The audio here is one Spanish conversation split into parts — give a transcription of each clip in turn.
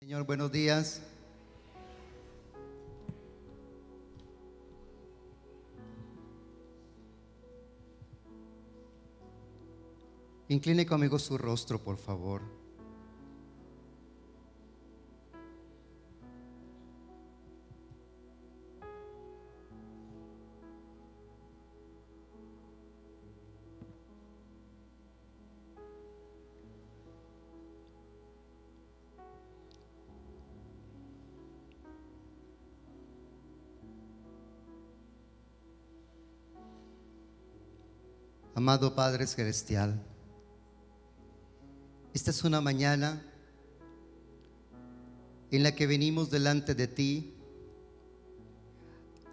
Señor, buenos días. Incline conmigo su rostro, por favor. Amado Padre Celestial, esta es una mañana en la que venimos delante de ti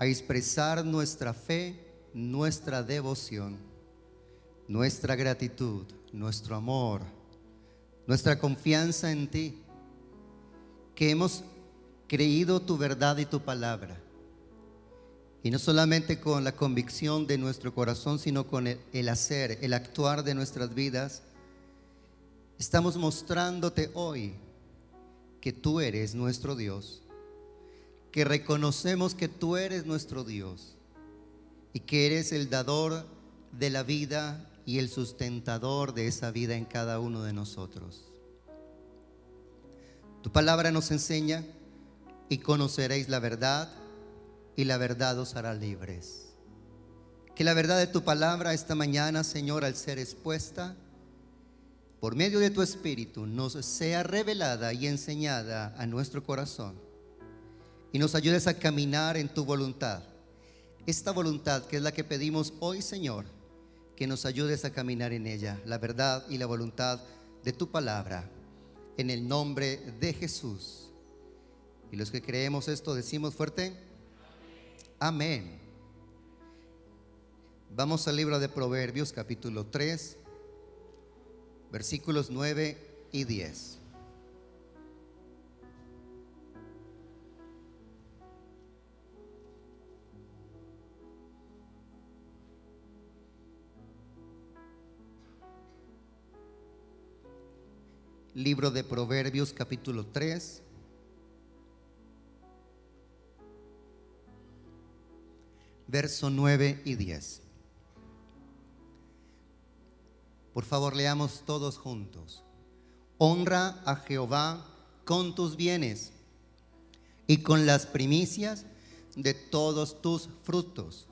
a expresar nuestra fe, nuestra devoción, nuestra gratitud, nuestro amor, nuestra confianza en ti, que hemos creído tu verdad y tu palabra. Y no solamente con la convicción de nuestro corazón, sino con el hacer, el actuar de nuestras vidas. Estamos mostrándote hoy que tú eres nuestro Dios, que reconocemos que tú eres nuestro Dios y que eres el dador de la vida y el sustentador de esa vida en cada uno de nosotros. Tu palabra nos enseña: y conoceréis la verdad, y la verdad os hará libres. Que la verdad de tu palabra esta mañana, Señor, al ser expuesta por medio de tu Espíritu, nos sea revelada y enseñada a nuestro corazón, y nos ayudes a caminar en tu voluntad. Esta voluntad que es la que pedimos hoy, Señor, que nos ayudes a caminar en ella, la verdad y la voluntad de tu palabra, en el nombre de Jesús. Y los que creemos esto decimos fuerte: amén. Vamos al libro de Proverbios, capítulo 3, versículos 9 y 10. Libro de Proverbios, capítulo 3, verso 9 y 10. Por favor, leamos todos juntos. Honra a Jehová con tus bienes y con las primicias de todos tus frutos,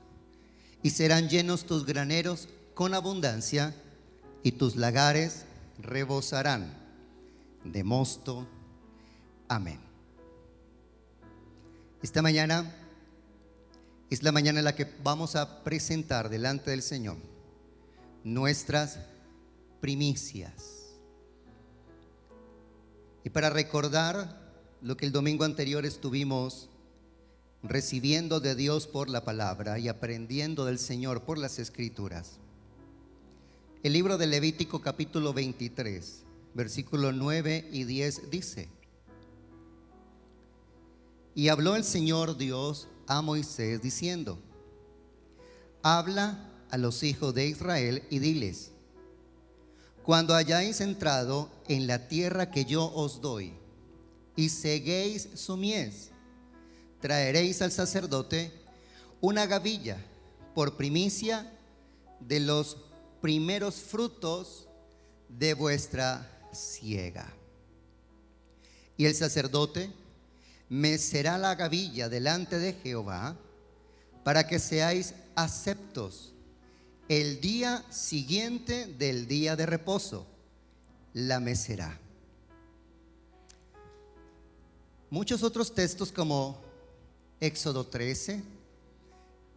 y serán llenos tus graneros con abundancia, y tus lagares rebosarán de mosto. Amén. Esta mañana es la mañana en la que vamos a presentar delante del Señor nuestras primicias. Y para recordar lo que el domingo anterior estuvimos recibiendo de Dios por la palabra y aprendiendo del Señor por las Escrituras, el libro de Levítico capítulo 23, versículo 9 y 10 dice: y habló el Señor Dios a Moisés diciendo: habla a los hijos de Israel y diles: cuando hayáis entrado en la tierra que yo os doy, y seguéis su mies, traeréis al sacerdote una gavilla por primicia de los primeros frutos de vuestra siega. Y el sacerdote mecerá la gavilla delante de Jehová, para que seáis aceptos el día siguiente del día de reposo, la mecerá. Muchos otros textos como Éxodo 13,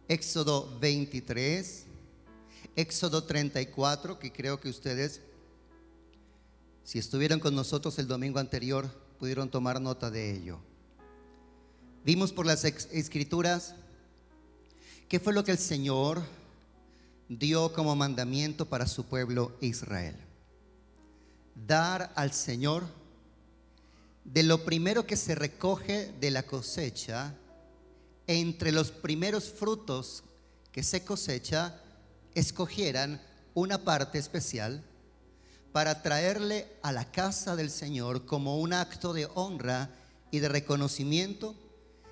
Éxodo 23, Éxodo 34, que creo que ustedes, si estuvieron con nosotros el domingo anterior, pudieron tomar nota de ello. Vimos por las Escrituras qué fue lo que el Señor dio como mandamiento para su pueblo Israel: dar al Señor de lo primero que se recoge de la cosecha, entre los primeros frutos que se cosecha, escogieran una parte especial para traerle a la casa del Señor como un acto de honra y de reconocimiento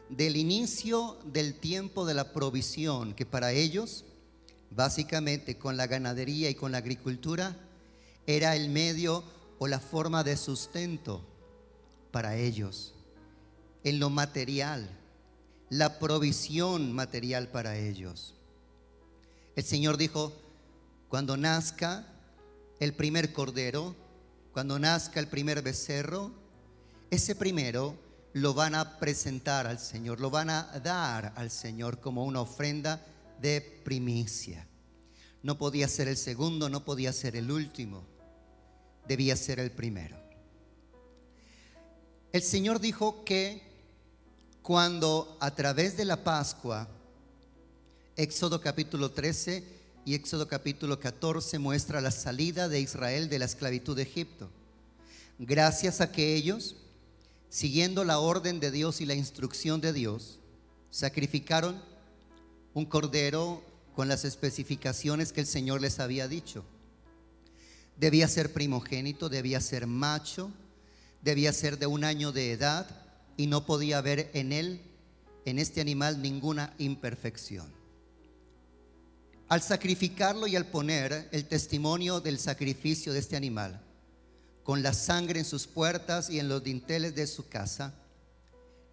del inicio del tiempo de la provisión, que para ellos, básicamente con la ganadería y con la agricultura, era el medio o la forma de sustento para ellos, en lo material, la provisión material para ellos. El Señor dijo: cuando nazca el primer cordero, cuando nazca el primer becerro, ese primero lo van a presentar al Señor, lo van a dar al Señor como una ofrenda de primicia. No podía ser el segundo, no podía ser el último, debía ser el primero. El Señor dijo que cuando a través de la Pascua, Éxodo capítulo 13 y Éxodo capítulo 14 muestra la salida de Israel de la esclavitud de Egipto, gracias a que ellos, siguiendo la orden de Dios y la instrucción de Dios, sacrificaron un cordero con las especificaciones que el Señor les había dicho. Debía ser primogénito, debía ser macho, debía ser de 1 año de edad y no podía haber en él, en este animal, ninguna imperfección. Al sacrificarlo y al poner el testimonio del sacrificio de este animal con la sangre en sus puertas y en los dinteles de su casa,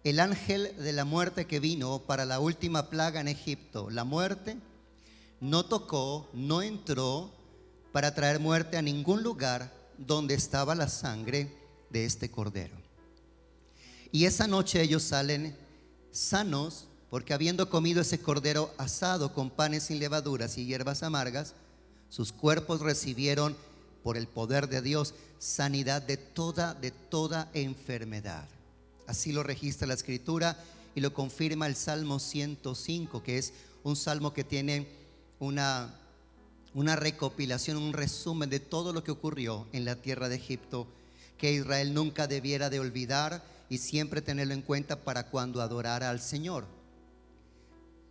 el ángel de la muerte que vino para la última plaga en Egipto, la muerte, no tocó, no entró para traer muerte a ningún lugar donde estaba la sangre de este cordero. Y esa noche ellos salen sanos, porque habiendo comido ese cordero asado con panes sin levaduras y hierbas amargas, sus cuerpos recibieron por el poder de Dios sanidad de toda enfermedad. Así lo registra la Escritura y lo confirma el Salmo 105, que es un salmo que tiene una recopilación, un resumen de todo lo que ocurrió en la tierra de Egipto, que Israel nunca debiera de olvidar y siempre tenerlo en cuenta para cuando adorara al Señor.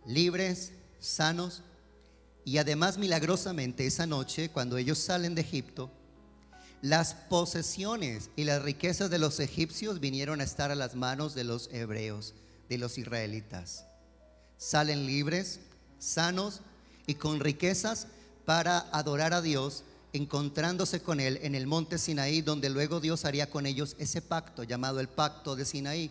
Libres, sanos, y además milagrosamente esa noche, cuando ellos salen de Egipto, las posesiones y las riquezas de los egipcios vinieron a estar a las manos de los hebreos, de los israelitas. Salen libres, sanos y con riquezas para adorar a Dios, encontrándose con Él en el monte Sinaí, donde luego Dios haría con ellos ese pacto llamado el pacto de Sinaí,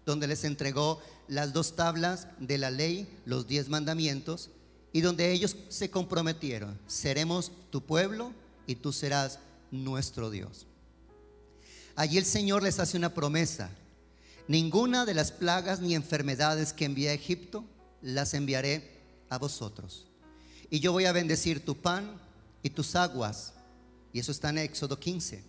donde les entregó las 2 tablas de la ley, los 10 mandamientos, y donde ellos se comprometieron: seremos tu pueblo y tú serás nuestro Dios. Allí el Señor les hace una promesa: ninguna de las plagas ni enfermedades que envié a Egipto las enviaré a vosotros, y yo voy a bendecir tu pan y tus aguas. Y eso está en Éxodo 15,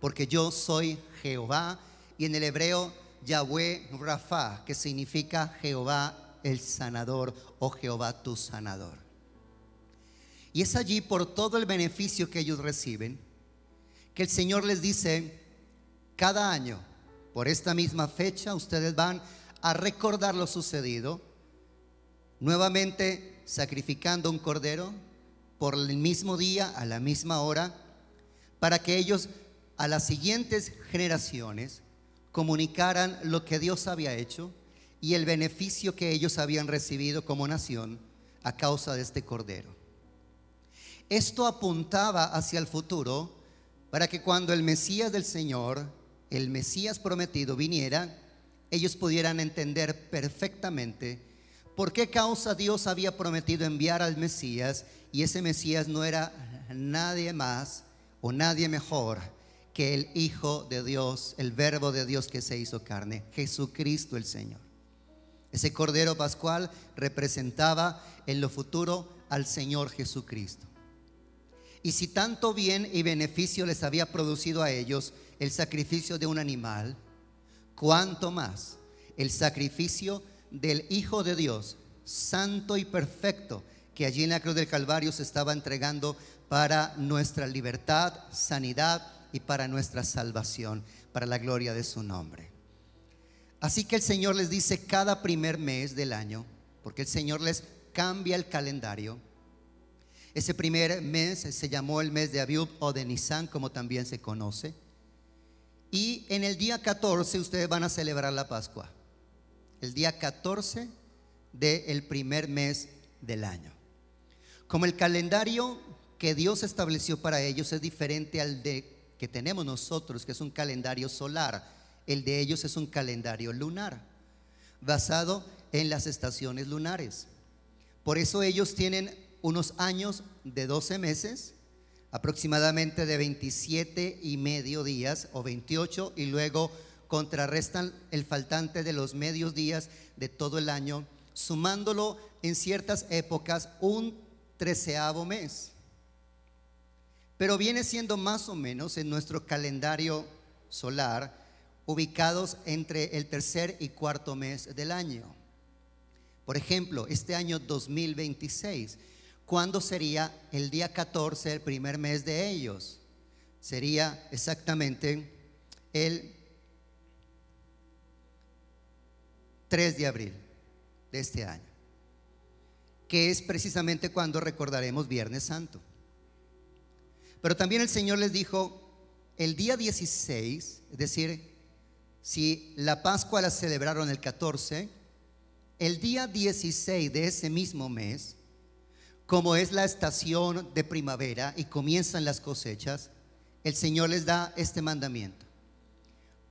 porque yo soy Jehová, y en el hebreo Yahweh Rafa, que significa Jehová el sanador o Jehová tu sanador. Y es allí, por todo el beneficio que ellos reciben, que el Señor les dice: cada año, por esta misma fecha, ustedes van a recordar lo sucedido, nuevamente sacrificando un cordero por el mismo día, a la misma hora, para que ellos a las siguientes generaciones comunicaran lo que Dios había hecho y el beneficio que ellos habían recibido como nación a causa de este cordero. Esto apuntaba hacia el futuro, para que cuando el Mesías del Señor, el Mesías prometido, viniera, ellos pudieran entender perfectamente por qué causa Dios había prometido enviar al Mesías, y ese Mesías no era nadie más o nadie mejor que el Hijo de Dios, el Verbo de Dios que se hizo carne, Jesucristo el Señor. Ese Cordero Pascual representaba en lo futuro al Señor Jesucristo. Y si tanto bien y beneficio les había producido a ellos el sacrificio de un animal, cuánto más el sacrificio del Hijo de Dios, santo y perfecto, que allí en la cruz del Calvario se estaba entregando para nuestra libertad, sanidad y para nuestra salvación, para la gloria de su nombre. Así que el Señor les dice cada primer mes del año, porque el Señor les cambia el calendario, Ese primer mes se llamó el mes de Abiub o de Nisan, como también se conoce. Y en el día 14 ustedes van a celebrar la Pascua. El día 14 del primer mes del año. Como el calendario que Dios estableció para ellos es diferente al de que tenemos nosotros, que es un calendario solar. El de ellos es un calendario lunar, basado en las estaciones lunares. Por eso ellos tienen unos años de 12 meses, aproximadamente de 27 y medio días o 28, y luego contrarrestan el faltante de los medios días de todo el año, sumándolo en ciertas épocas un 13º mes. Pero viene siendo más o menos en nuestro calendario solar, ubicados entre el tercer y cuarto mes del año. Por ejemplo, este año 2026, ¿cuándo sería el día 14 del primer mes de ellos? Sería exactamente el 3 de abril de este año, que es precisamente cuando recordaremos Viernes Santo. Pero también el Señor les dijo, el día 16, es decir, si la Pascua la celebraron el 14, el día 16 de ese mismo mes, como es la estación de primavera y comienzan las cosechas, el Señor les da este mandamiento: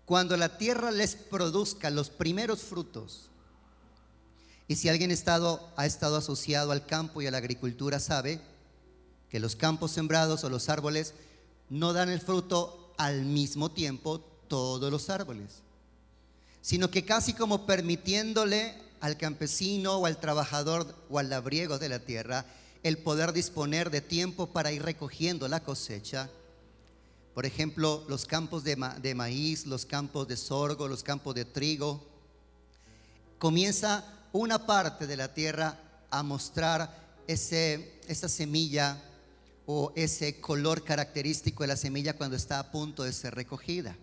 cuando la tierra les produzca los primeros frutos. Y si alguien ha estado asociado al campo y a la agricultura, sabe que los campos sembrados o los árboles no dan el fruto al mismo tiempo, todos los árboles, sino que casi como permitiéndole al campesino o al trabajador o al labriego de la tierra el poder disponer de tiempo para ir recogiendo la cosecha. Por ejemplo, los campos de maíz, los campos de sorgo, los campos de trigo. Comienza una parte de la tierra a mostrar esa semilla o ese color característico de la semilla cuando está a punto de ser recogida.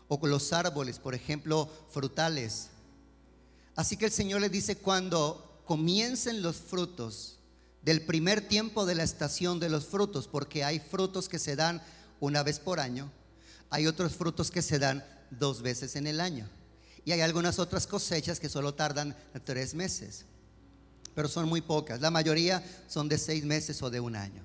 O con los árboles, por ejemplo, frutales. Así que el Señor les dice, cuando comiencen los frutos del primer tiempo de la estación de los frutos, porque hay frutos que se dan una vez por año, hay otros frutos que se dan 2 veces en el año, y hay algunas otras cosechas que solo tardan 3 meses, pero son muy pocas. La mayoría son de 6 meses o de 1 año.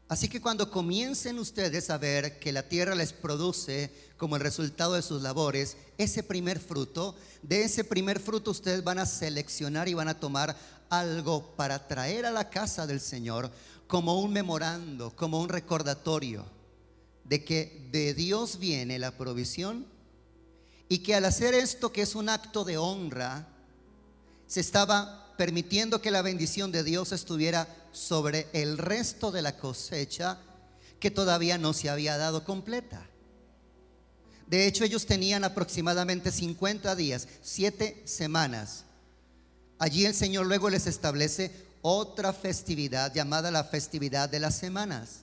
Así que cuando comiencen ustedes a ver que la tierra les produce como el resultado de sus labores ese primer fruto, de ese primer fruto ustedes van a seleccionar y van a tomar algo para traer a la casa del Señor como un memorando, como un recordatorio de que de Dios viene la provisión, y que al hacer esto, que es un acto de honra, se estaba permitiendo que la bendición de Dios estuviera sobre el resto de la cosecha que todavía no se había dado completa. De hecho, ellos tenían aproximadamente 50 días, 7 semanas. Allí el Señor luego les establece otra festividad llamada la festividad de las semanas,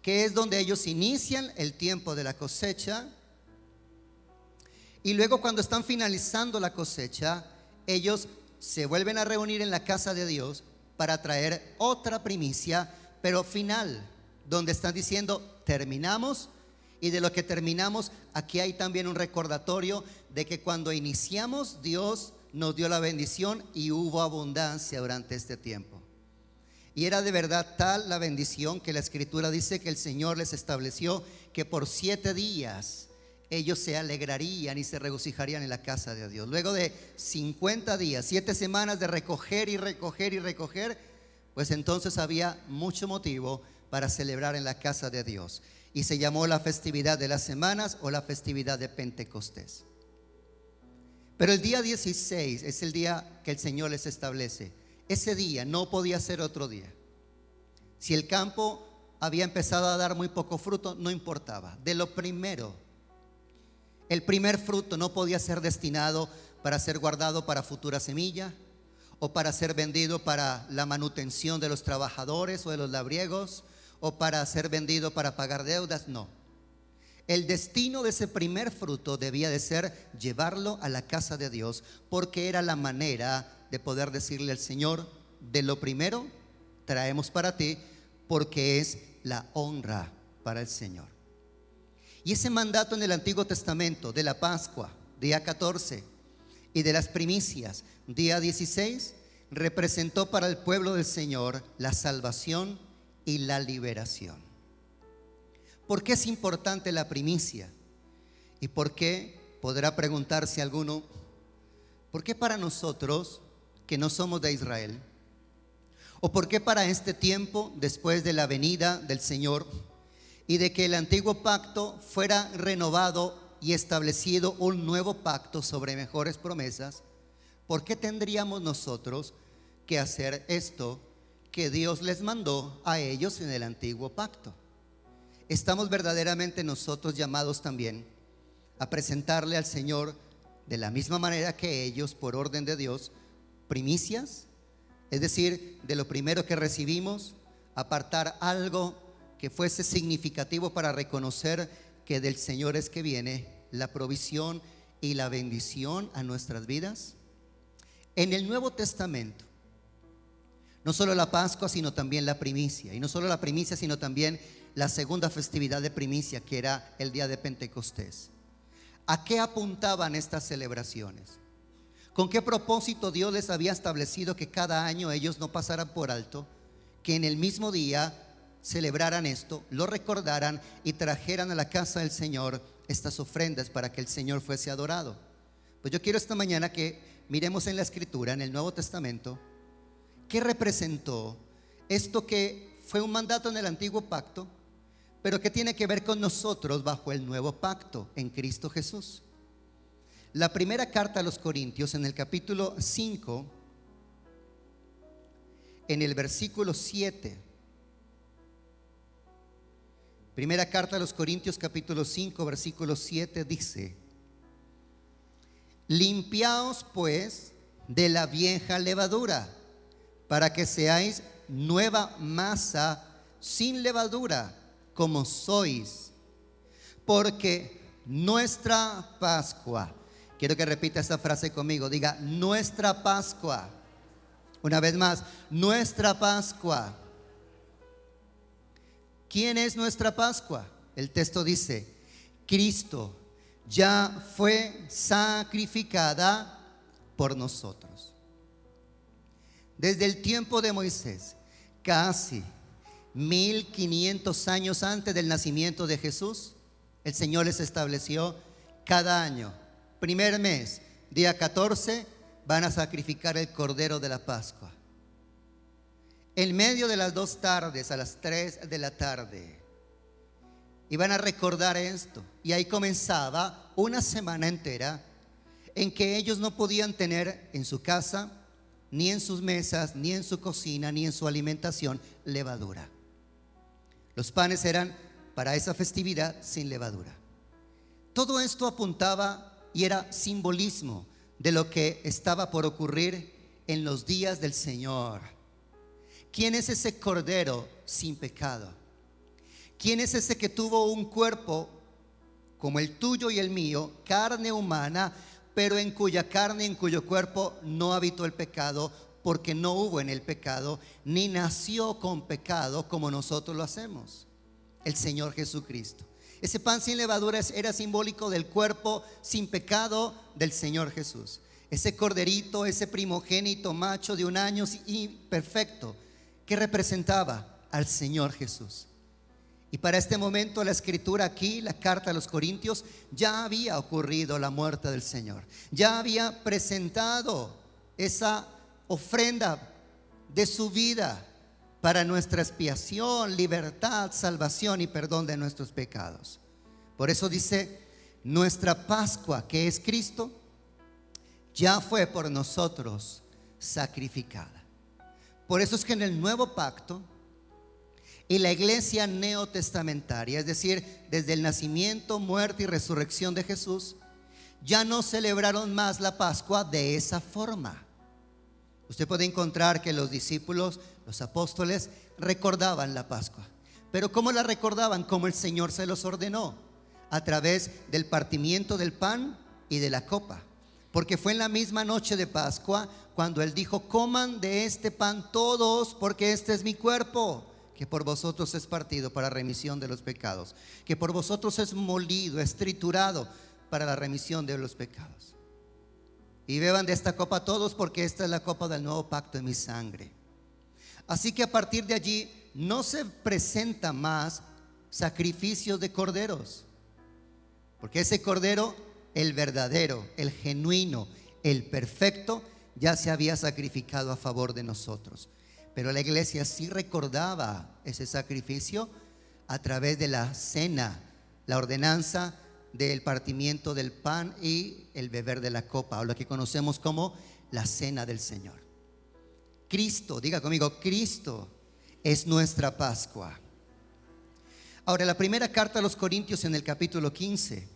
que es donde ellos inician el tiempo de la cosecha, y luego cuando están finalizando la cosecha, ellos se vuelven a reunir en la casa de Dios para traer otra primicia, pero final, donde están diciendo, terminamos, y de lo que terminamos, aquí hay también un recordatorio de que cuando iniciamos, Dios nos dio la bendición y hubo abundancia durante este tiempo. Y era de verdad tal la bendición que la Escritura dice que el Señor les estableció que por 7 días ellos se alegrarían y se regocijarían en la casa de Dios. Luego de 50 días, 7 semanas de recoger y recoger y recoger, pues entonces había mucho motivo para celebrar en la casa de Dios. Y se llamó la festividad de las semanas o la festividad de Pentecostés. Pero el día 16 es el día que el Señor les establece. Ese día no podía ser otro día. Si el campo había empezado a dar muy poco fruto, no importaba. De lo primero, el primer fruto no podía ser destinado para ser guardado para futura semilla o para ser vendido para la manutención de los trabajadores o de los labriegos o para ser vendido para pagar deudas. No. El destino de ese primer fruto debía de ser llevarlo a la casa de Dios, porque era la manera de poder decirle al Señor, de lo primero traemos para ti, porque es la honra para el Señor. Y ese mandato en el Antiguo Testamento de la Pascua, día 14, y de las primicias, día 16, representó para el pueblo del Señor la salvación y la liberación. ¿Por qué es importante la primicia? ¿Y por qué? Podrá preguntarse alguno, ¿por qué para nosotros que no somos de Israel? ¿O por qué para este tiempo, después de la venida del Señor y de que el antiguo pacto fuera renovado y establecido un nuevo pacto sobre mejores promesas, por qué tendríamos nosotros que hacer esto que Dios les mandó a ellos en el antiguo pacto? Estamos verdaderamente nosotros llamados también a presentarle al Señor de la misma manera que ellos, por orden de Dios, primicias, es decir, de lo primero que recibimos, apartar algo que fuese significativo para reconocer que del Señor es que viene la provisión y la bendición a nuestras vidas. En el Nuevo Testamento, no solo la Pascua, sino también la primicia, y no solo la primicia, sino también la segunda festividad de primicia, que era el día de Pentecostés. ¿A qué apuntaban estas celebraciones? ¿Con qué propósito Dios les había establecido que cada año ellos no pasaran por alto, que en el mismo día celebraran esto, lo recordaran y trajeran a la casa del Señor estas ofrendas para que el Señor fuese adorado? Pues yo quiero esta mañana que miremos en la Escritura, en el Nuevo Testamento, qué representó esto que fue un mandato en el antiguo pacto, pero que tiene que ver con nosotros bajo el nuevo pacto en Cristo Jesús. La primera carta a los Corintios, en el capítulo 5, en el versículo 7. Primera carta a los Corintios, capítulo 5, versículo 7 dice: limpiaos pues de la vieja levadura, para que seáis nueva masa sin levadura, como sois, porque nuestra Pascua, quiero que repita esta frase conmigo, diga: nuestra Pascua. Una vez más, nuestra Pascua. ¿Quién es nuestra Pascua? El texto dice: Cristo ya fue sacrificada por nosotros. Desde el tiempo de Moisés, casi 1500 años antes del nacimiento de Jesús, el Señor les estableció cada año, primer mes, día 14, van a sacrificar el cordero de la Pascua. En medio de las 2 tardes, a las 3 de la tarde, iban a recordar esto. Y ahí comenzaba una semana entera en que ellos no podían tener en su casa, ni en sus mesas, ni en su cocina, ni en su alimentación, levadura. Los panes eran para esa festividad sin levadura. Todo esto apuntaba y era simbolismo de lo que estaba por ocurrir en los días del Señor. ¿Quién es ese cordero sin pecado? ¿Quién es ese que tuvo un cuerpo como el tuyo y el mío, carne humana, pero en cuya carne, en cuyo cuerpo no habitó el pecado, porque no hubo en él pecado, ni nació con pecado como nosotros lo hacemos? El Señor Jesucristo. Ese pan sin levadura era simbólico del cuerpo sin pecado del Señor Jesús. Ese corderito, ese primogénito macho de 1 año y perfecto, que representaba al Señor Jesús. Y para este momento la escritura aquí, la carta a los Corintios, ya había ocurrido la muerte del Señor. Ya había presentado esa ofrenda de su vida para nuestra expiación, libertad, salvación y perdón de nuestros pecados. Por eso dice: nuestra Pascua, que es Cristo, ya fue por nosotros sacrificada. Por eso es que en el nuevo pacto y la iglesia neotestamentaria, es decir, desde el nacimiento, muerte y resurrección de Jesús, ya no celebraron más la Pascua de esa forma. Usted puede encontrar que los discípulos, los apóstoles, recordaban la Pascua. Pero ¿cómo la recordaban? Como el Señor se los ordenó, a través del partimiento del pan y de la copa. porque fue en la misma noche de Pascua cuando Él dijo: coman de este pan todos, porque este es mi cuerpo, que por vosotros es partido para remisión de los pecados, que por vosotros es molido, es triturado para la remisión de los pecados. Y beban de esta copa todos, porque esta es la copa del nuevo pacto en mi sangre. Así que a partir de allí no se presenta más sacrificios de corderos, porque ese cordero, el verdadero, el genuino, el perfecto, ya se había sacrificado a favor de nosotros. Pero la iglesia sí recordaba ese sacrificio a través de la cena, la ordenanza del partimiento del pan y el beber de la copa, o lo que conocemos como la cena del Señor. Cristo, diga conmigo, Cristo es nuestra Pascua. Ahora, la primera carta a los Corintios, en el capítulo 15,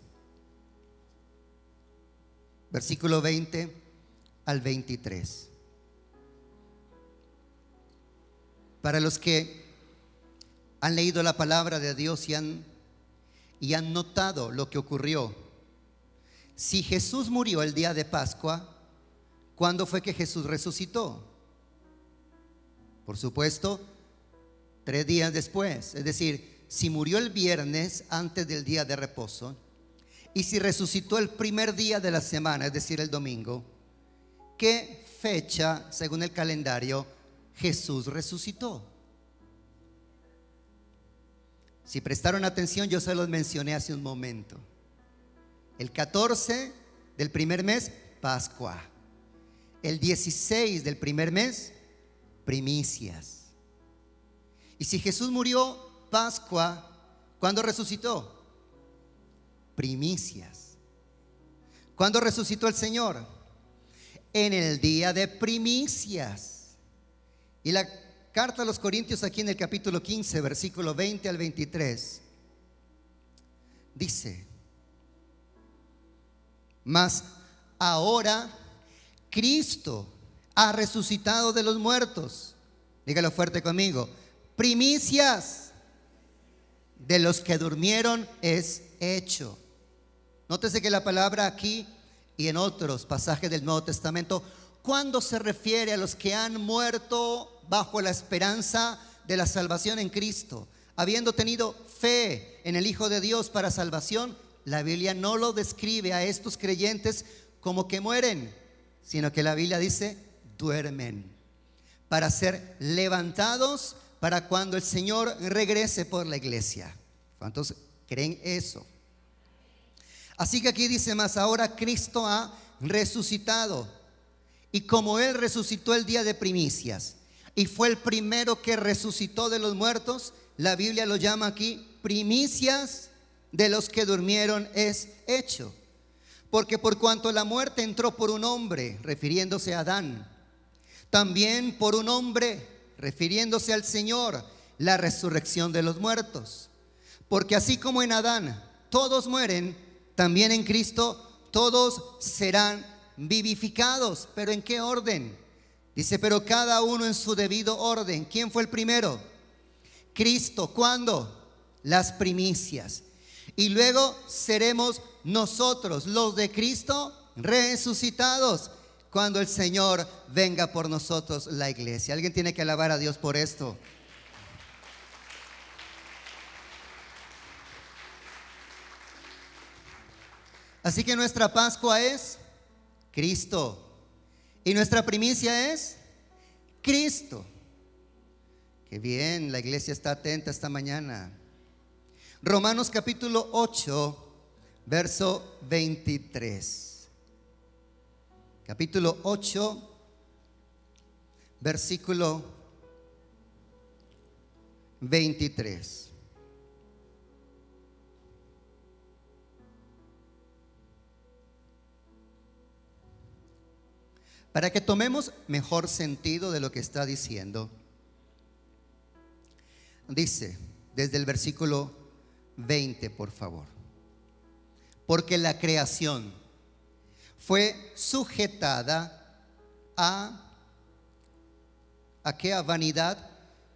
versículo 20 al 23. Para los que han leído la palabra de Dios y han notado lo que ocurrió. Si Jesús murió el día de Pascua, ¿cuándo fue que Jesús resucitó? Por supuesto, 3 días después. Es decir, si murió el viernes antes del día de reposo, y si resucitó el primer día de la semana, es decir, el domingo, ¿qué fecha, según el calendario, Jesús resucitó? Si prestaron atención, yo se los mencioné hace un momento. El 14 del primer mes, Pascua. El 16 del primer mes, primicias. Y si Jesús murió Pascua, ¿cuándo resucitó? Primicias. ¿Cuándo resucitó el Señor? En el día de primicias. Y la carta a los Corintios, aquí en el capítulo 15, versículo 20 al 23, dice: mas ahora Cristo ha resucitado de los muertos. Dígalo fuerte conmigo: primicias de los que durmieron es hecho. Nótese que la palabra aquí y en otros pasajes del Nuevo Testamento, cuando se refiere a los que han muerto bajo la esperanza de la salvación en Cristo, habiendo tenido fe en el Hijo de Dios para salvación, la Biblia no lo describe a estos creyentes como que mueren, sino que la Biblia dice duermen, para ser levantados para cuando el Señor regrese por la iglesia. ¿Cuántos creen eso? Así que aquí dice: más ahora Cristo ha resucitado. Y como Él resucitó el día de primicias y fue el primero que resucitó de los muertos, la Biblia lo llama aquí primicias de los que durmieron es hecho. Porque por cuanto la muerte entró por un hombre, refiriéndose a Adán, también por un hombre, refiriéndose al Señor, la resurrección de los muertos. Porque así como en Adán todos mueren, también en Cristo todos serán vivificados. ¿Pero en qué orden? Dice: pero cada uno en su debido orden. ¿Quién fue el primero? Cristo. ¿Cuándo? Las primicias. Y luego seremos nosotros, los de Cristo, resucitados cuando el Señor venga por nosotros, la iglesia. Alguien tiene que alabar a Dios por esto. Así que nuestra Pascua es Cristo y nuestra primicia es Cristo. Qué bien, la iglesia está atenta esta mañana. Romanos capítulo 8, verso 23. Capítulo 8, versículo 23. Para que tomemos mejor sentido de lo que está diciendo, dice desde el versículo 20, por favor: porque la creación fue sujetada ¿a qué? A vanidad,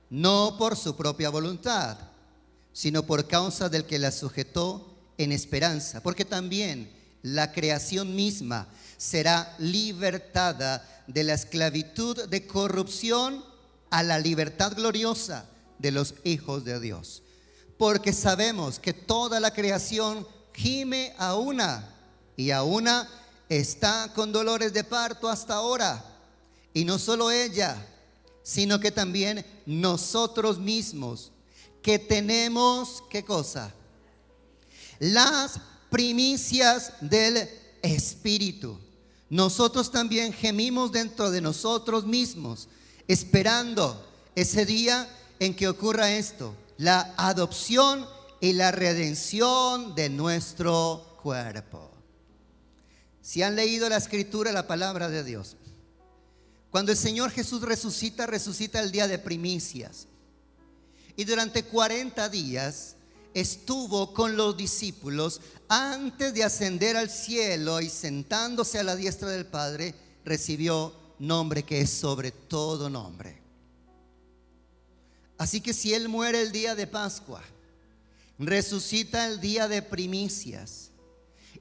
no por su propia voluntad, sino por causa del que la sujetó en esperanza. Porque también la creación misma será libertada de la esclavitud de corrupción a la libertad gloriosa de los hijos de Dios. Porque sabemos que toda la creación gime a una, y a una está con dolores de parto hasta ahora. Y no solo ella, sino que también nosotros mismos, que tenemos, ¿qué cosa? Las primicias del Espíritu. Nosotros también gemimos dentro de nosotros mismos, esperando ese día en que ocurra esto, la adopción y la redención de nuestro cuerpo. Si han leído la Escritura, la palabra de Dios, cuando el Señor Jesús resucita, resucita el día de primicias. Y durante 40 días estuvo con los discípulos antes de ascender al cielo, y sentándose a la diestra del Padre, recibió nombre que es sobre todo nombre. Así que si Él muere el día de Pascua, resucita el día de primicias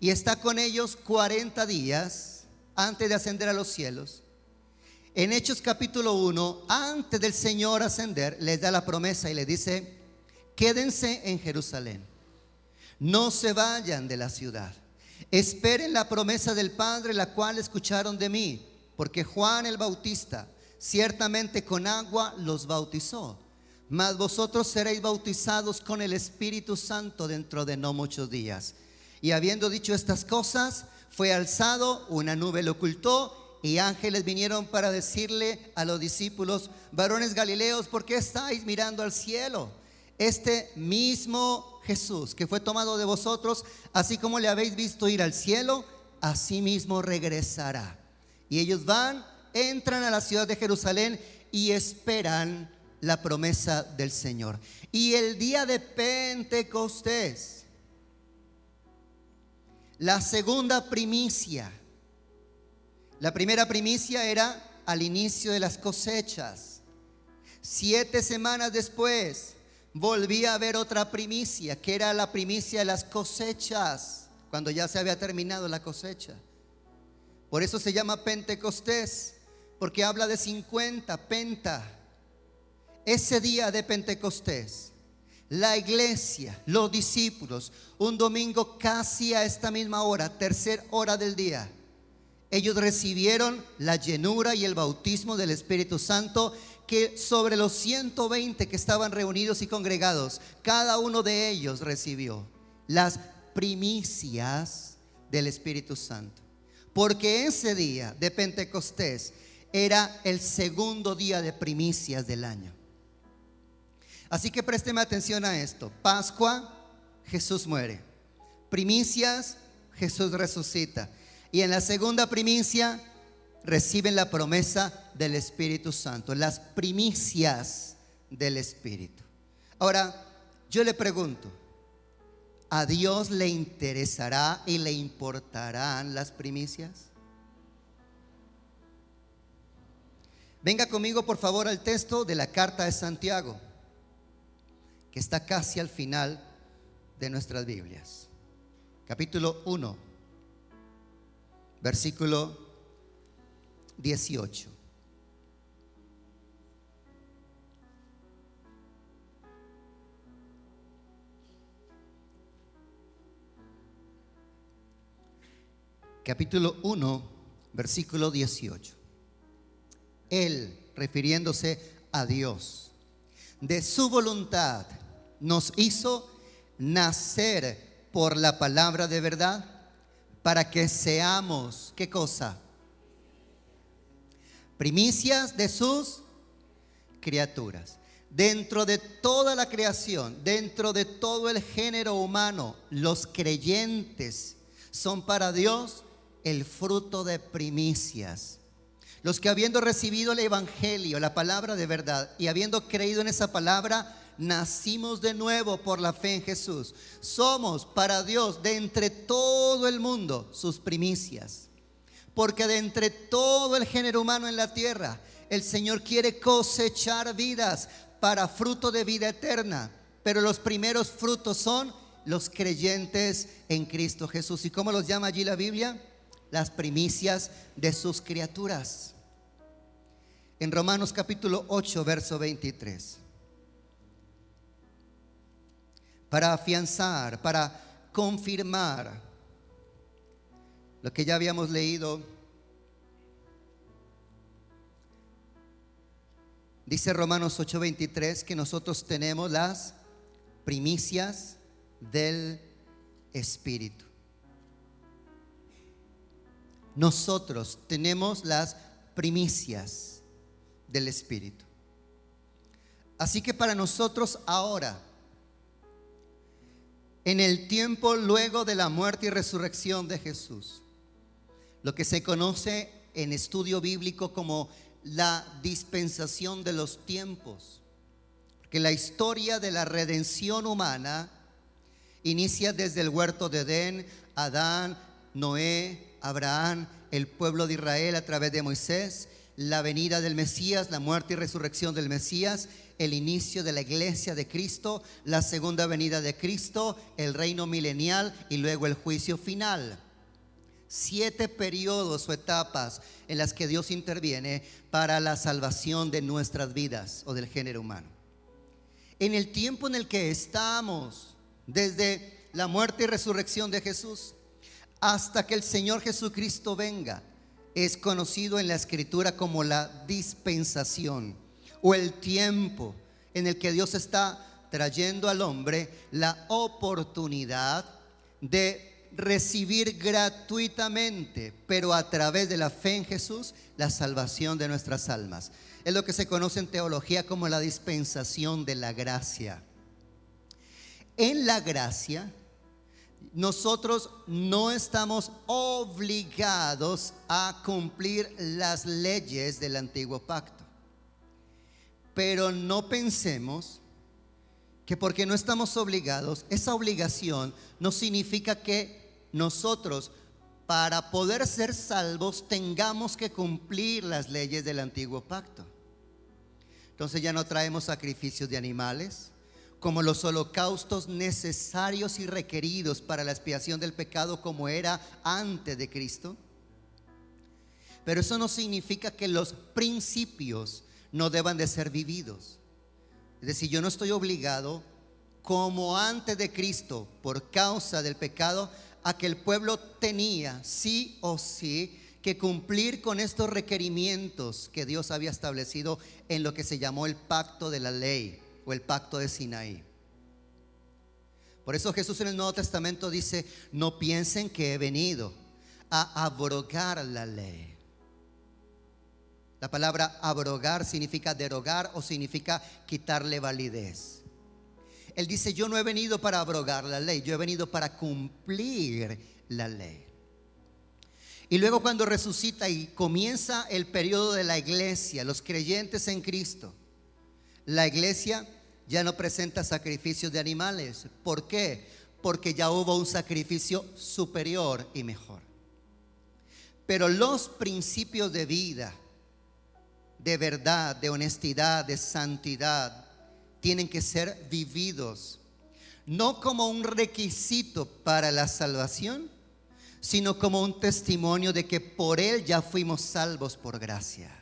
y está con ellos 40 días antes de ascender a los cielos, en Hechos capítulo 1, antes del Señor ascender, les da la promesa y les dice: quédense en Jerusalén, no se vayan de la ciudad, esperen la promesa del Padre, la cual escucharon de mí, porque Juan el Bautista ciertamente con agua los bautizó, mas vosotros seréis bautizados con el Espíritu Santo dentro de no muchos días. Y habiendo dicho estas cosas, fue alzado, una nube lo ocultó, y ángeles vinieron para decirle a los discípulos: varones galileos, ¿por qué estáis mirando al cielo? Este mismo Jesús que fue tomado de vosotros, así como le habéis visto ir al cielo, así mismo regresará. Y ellos van, entran a la ciudad de Jerusalén y esperan la promesa del Señor. Y el día de Pentecostés, la segunda primicia. La primera primicia era al inicio de las cosechas. 7 semanas después volvía a haber otra primicia, que era la primicia de las cosechas, cuando ya se había terminado la cosecha. Por eso se llama Pentecostés, porque habla de 50, penta. Ese día de Pentecostés, la iglesia, los discípulos, un domingo casi a esta misma hora, tercera hora del día, ellos recibieron la llenura y el bautismo del Espíritu Santo, que sobre los 120 que estaban reunidos y congregados, cada uno de ellos recibió las primicias del Espíritu Santo. Porque ese día de Pentecostés era el segundo día de primicias del año. Así que présteme atención a esto. Pascua, Jesús muere. Primicias, Jesús resucita. Y en la segunda primicia reciben la promesa del Espíritu Santo, las primicias del Espíritu. Ahora, yo le pregunto, ¿a Dios le interesará y le importarán las primicias? Venga conmigo por favor al texto de la carta de Santiago, que está casi al final de nuestras Biblias. Capítulo 1. Versículo 18. Capítulo 1, versículo 18. Él, refiriéndose a Dios, de su voluntad nos hizo nacer por la palabra de verdad, para que seamos, ¿qué cosa? Primicias de sus criaturas. Dentro de toda la creación, dentro de todo el género humano, los creyentes son para Dios el fruto de primicias. Los que habiendo recibido el evangelio, la palabra de verdad, y habiendo creído en esa palabra, nacimos de nuevo por la fe en Jesús. Somos para Dios de entre todo el mundo sus primicias. Porque de entre todo el género humano en la tierra, el Señor quiere cosechar vidas para fruto de vida eterna. Pero los primeros frutos son los creyentes en Cristo Jesús. ¿Y cómo los llama allí la Biblia? Las primicias de sus criaturas. En Romanos capítulo 8, verso 23. Para afianzar, para confirmar lo que ya habíamos leído, dice Romanos 8:23 que nosotros tenemos las primicias del Espíritu. Nosotros tenemos las primicias del Espíritu. Así que para nosotros ahora, en el tiempo luego de la muerte y resurrección de Jesús, lo que se conoce en estudio bíblico como la dispensación de los tiempos, que la historia de la redención humana inicia desde el huerto de Edén, Adán, Noé, Abraham, el pueblo de Israel a través de Moisés, la venida del Mesías, la muerte y resurrección del Mesías, el inicio de la iglesia de Cristo, la segunda venida de Cristo, el reino milenial y luego el juicio final. 7 periodos o etapas en las que Dios interviene para la salvación de nuestras vidas o del género humano. En el tiempo en el que estamos, desde la muerte y resurrección de Jesús hasta que el Señor Jesucristo venga, es conocido en la Escritura como la dispensación o el tiempo en el que Dios está trayendo al hombre la oportunidad de recibir gratuitamente, pero a través de la fe en Jesús, la salvación de nuestras almas. Es lo que se conoce en teología como la dispensación de la gracia. En la gracia, nosotros no estamos obligados a cumplir las leyes del antiguo pacto. Pero no pensemos que porque no estamos obligados, esa obligación no significa que nosotros, para poder ser salvos, tengamos que cumplir las leyes del antiguo pacto. Entonces ya no traemos sacrificios de animales, como los holocaustos necesarios y requeridos para la expiación del pecado, como era antes de Cristo. Pero eso no significa que los principios no deban de ser vividos. Es decir, yo no estoy obligado, como antes de Cristo, por causa del pecado, a que el pueblo tenía sí o sí que cumplir con estos requerimientos que Dios había establecido en lo que se llamó el pacto de la ley o el pacto de Sinaí. Por eso Jesús en el Nuevo Testamento dice: no piensen que he venido a abrogar la ley. La palabra abrogar significa derogar o significa quitarle validez. Él dice: yo no he venido para abrogar la ley, yo he venido para cumplir la ley. Y luego cuando resucita y comienza el periodo de la iglesia, los creyentes en Cristo, la iglesia ya no presenta sacrificios de animales. ¿Por qué? Porque ya hubo un sacrificio superior y mejor. Pero los principios de vida, de verdad, de honestidad, de santidad, tienen que ser vividos, no como un requisito para la salvación, sino como un testimonio de que por Él ya fuimos salvos por gracia.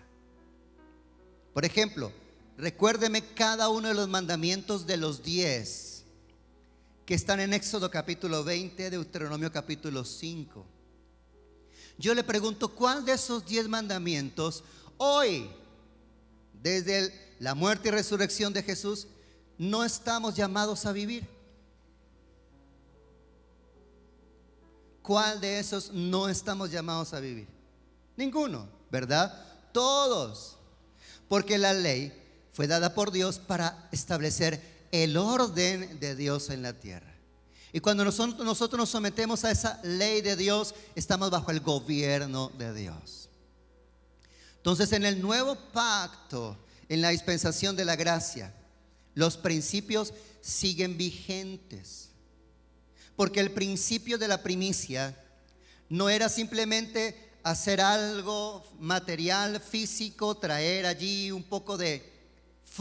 Por ejemplo, recuérdeme cada uno de los mandamientos de los 10 que están en Éxodo capítulo 20, Deuteronomio capítulo 5. Yo le pregunto, ¿cuál de esos 10 mandamientos hoy, desde la muerte y resurrección de Jesús, no estamos llamados a vivir? ¿Cuál de esos no estamos llamados a vivir? Ninguno, ¿verdad? Todos. Porque la ley fue dada por Dios para establecer el orden de Dios en la tierra. Y cuando nosotros nos sometemos a esa ley de Dios, estamos bajo el gobierno de Dios. Entonces, en el nuevo pacto, en la dispensación de la gracia, los principios siguen vigentes. Porque el principio de la primicia no era simplemente hacer algo material, físico, traer allí un poco de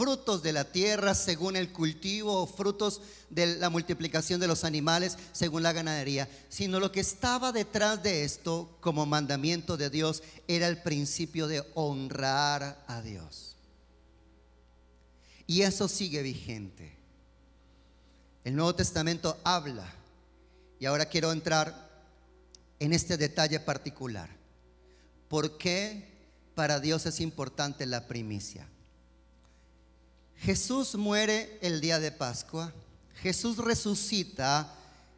frutos de la tierra según el cultivo, o frutos de la multiplicación de los animales según la ganadería, sino lo que estaba detrás de esto como mandamiento de Dios era el principio de honrar a Dios. Y eso sigue vigente. El Nuevo Testamento habla, y ahora quiero entrar en este detalle particular. ¿Por qué para Dios es importante la primicia? Jesús muere el día de Pascua, Jesús resucita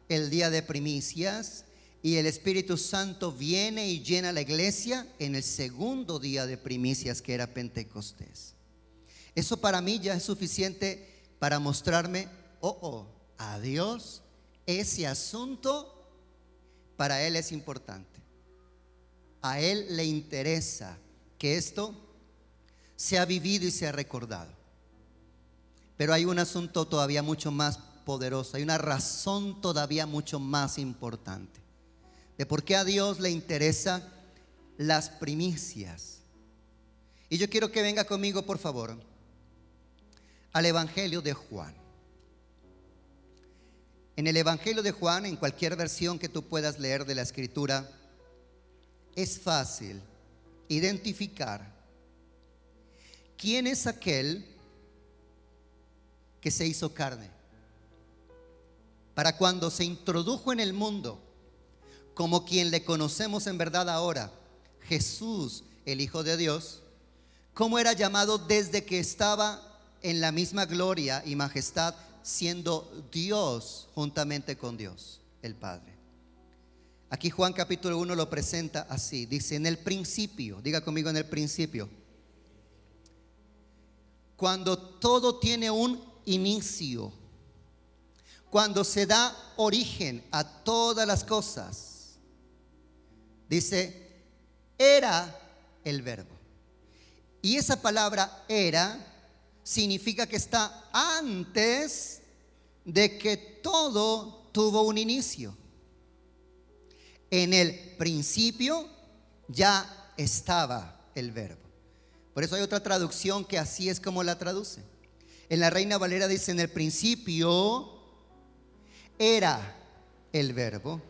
el día de primicias, y el Espíritu Santo viene y llena la iglesia en el segundo día de primicias, que era Pentecostés. Eso para mí ya es suficiente para mostrarme, a Dios ese asunto para Él es importante. A Él le interesa que esto sea vivido y sea recordado. Pero hay un asunto todavía mucho más poderoso, hay una razón todavía mucho más importante de por qué a Dios le interesa las primicias. Y yo quiero que venga conmigo, por favor, al Evangelio de Juan. En el Evangelio de Juan, en cualquier versión que tú puedas leer de la Escritura, es fácil identificar quién es aquel que se hizo carne. Para cuando se introdujo en el mundo como quien le conocemos en verdad ahora, Jesús, el Hijo de Dios, ¿cómo era llamado desde que estaba en la misma gloria y majestad, siendo Dios juntamente con Dios, el Padre? Aquí Juan capítulo 1 lo presenta así, dice: en el principio, diga conmigo, en el principio. Cuando todo tiene un inicio, cuando se da origen a todas las cosas, dice, era el verbo. Y esa palabra era significa que está antes de que todo tuvo un inicio. En el principio ya estaba el verbo. Por eso hay otra traducción que así es como la traduce. En la Reina Valera dice: en el principio era el verbo,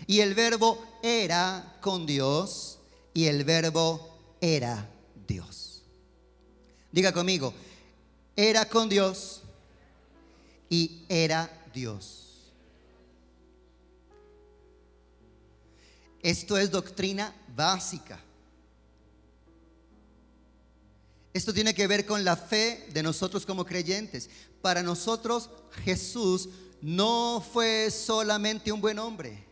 y el verbo era con Dios, y el verbo era Dios. Diga conmigo: era con Dios y era Dios. Esto es doctrina básica. Esto tiene que ver con la fe de nosotros como creyentes. Para nosotros, Jesús no fue solamente un buen hombre.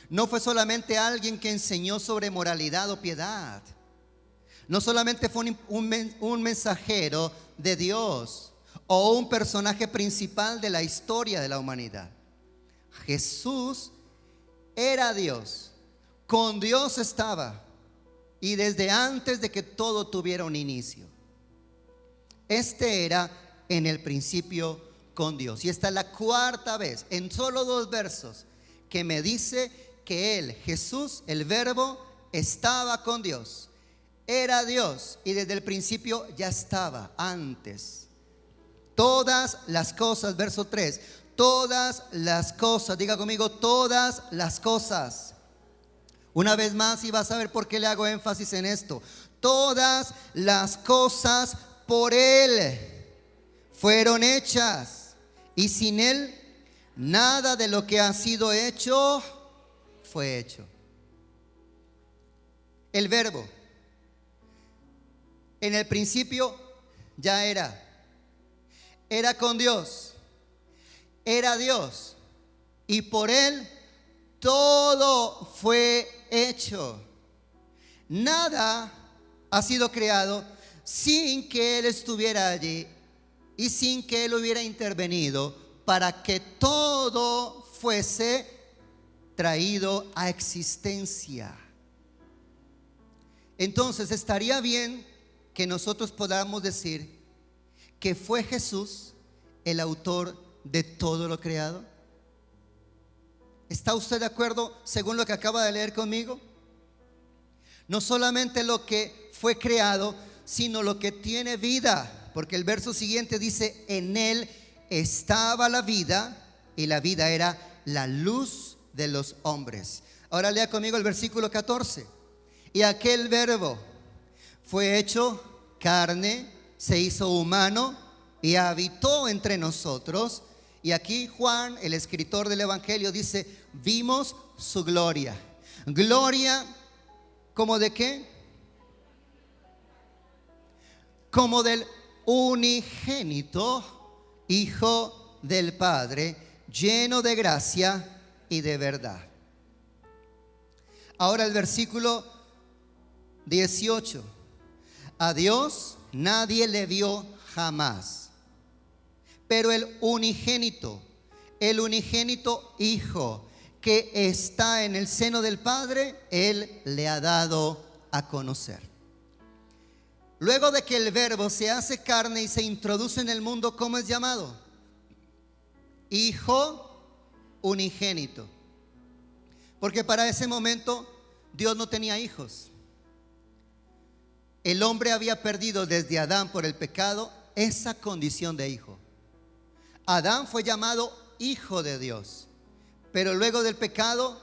No fue solamente alguien que enseñó sobre moralidad o piedad. No solamente fue un mensajero de Dios o un personaje principal de la historia de la humanidad. Jesús era Dios. Con Dios estaba. Y desde antes de que todo tuviera un inicio. Este era en el principio con Dios. Y esta es la cuarta vez en solo 2 versos que me dice que Él, Jesús, el verbo, estaba con Dios. Era Dios y desde el principio ya estaba antes. Todas las cosas, verso 3, todas las cosas, diga conmigo, todas las cosas. Una vez más, y vas a ver por qué le hago énfasis en esto. Todas las cosas por Él fueron hechas, y sin Él nada de lo que ha sido hecho fue hecho. El verbo en el principio ya era con Dios, era Dios, y por Él todo fue hecho. Nada ha sido creado sin que Él estuviera allí y sin que Él hubiera intervenido para que todo fuese traído a existencia. Entonces estaría bien que nosotros podamos decir que fue Jesús el autor de todo lo creado. ¿Está usted de acuerdo según lo que acaba de leer conmigo? No solamente lo que fue creado, sino lo que tiene vida. porque el verso siguiente dice: en él estaba la vida, y la vida era la luz de los hombres. Ahora lea conmigo el versículo 14. Y aquel verbo fue hecho carne, se hizo humano y habitó entre nosotros. Y aquí Juan, el escritor del Evangelio, dice: vimos su gloria. Gloria, ¿como de qué? Como del unigénito Hijo del Padre, lleno de gracia y de verdad. Ahora el versículo 18. A Dios nadie le vio jamás, pero el unigénito Hijo que está en el seno del Padre, Él le ha dado a conocer. Luego de que el Verbo se hace carne y se introduce en el mundo, ¿cómo es llamado? Hijo unigénito. Porque para ese momento Dios no tenía hijos. El hombre había perdido desde Adán por el pecado esa condición de hijo. Adán fue llamado hijo de Dios, pero luego del pecado,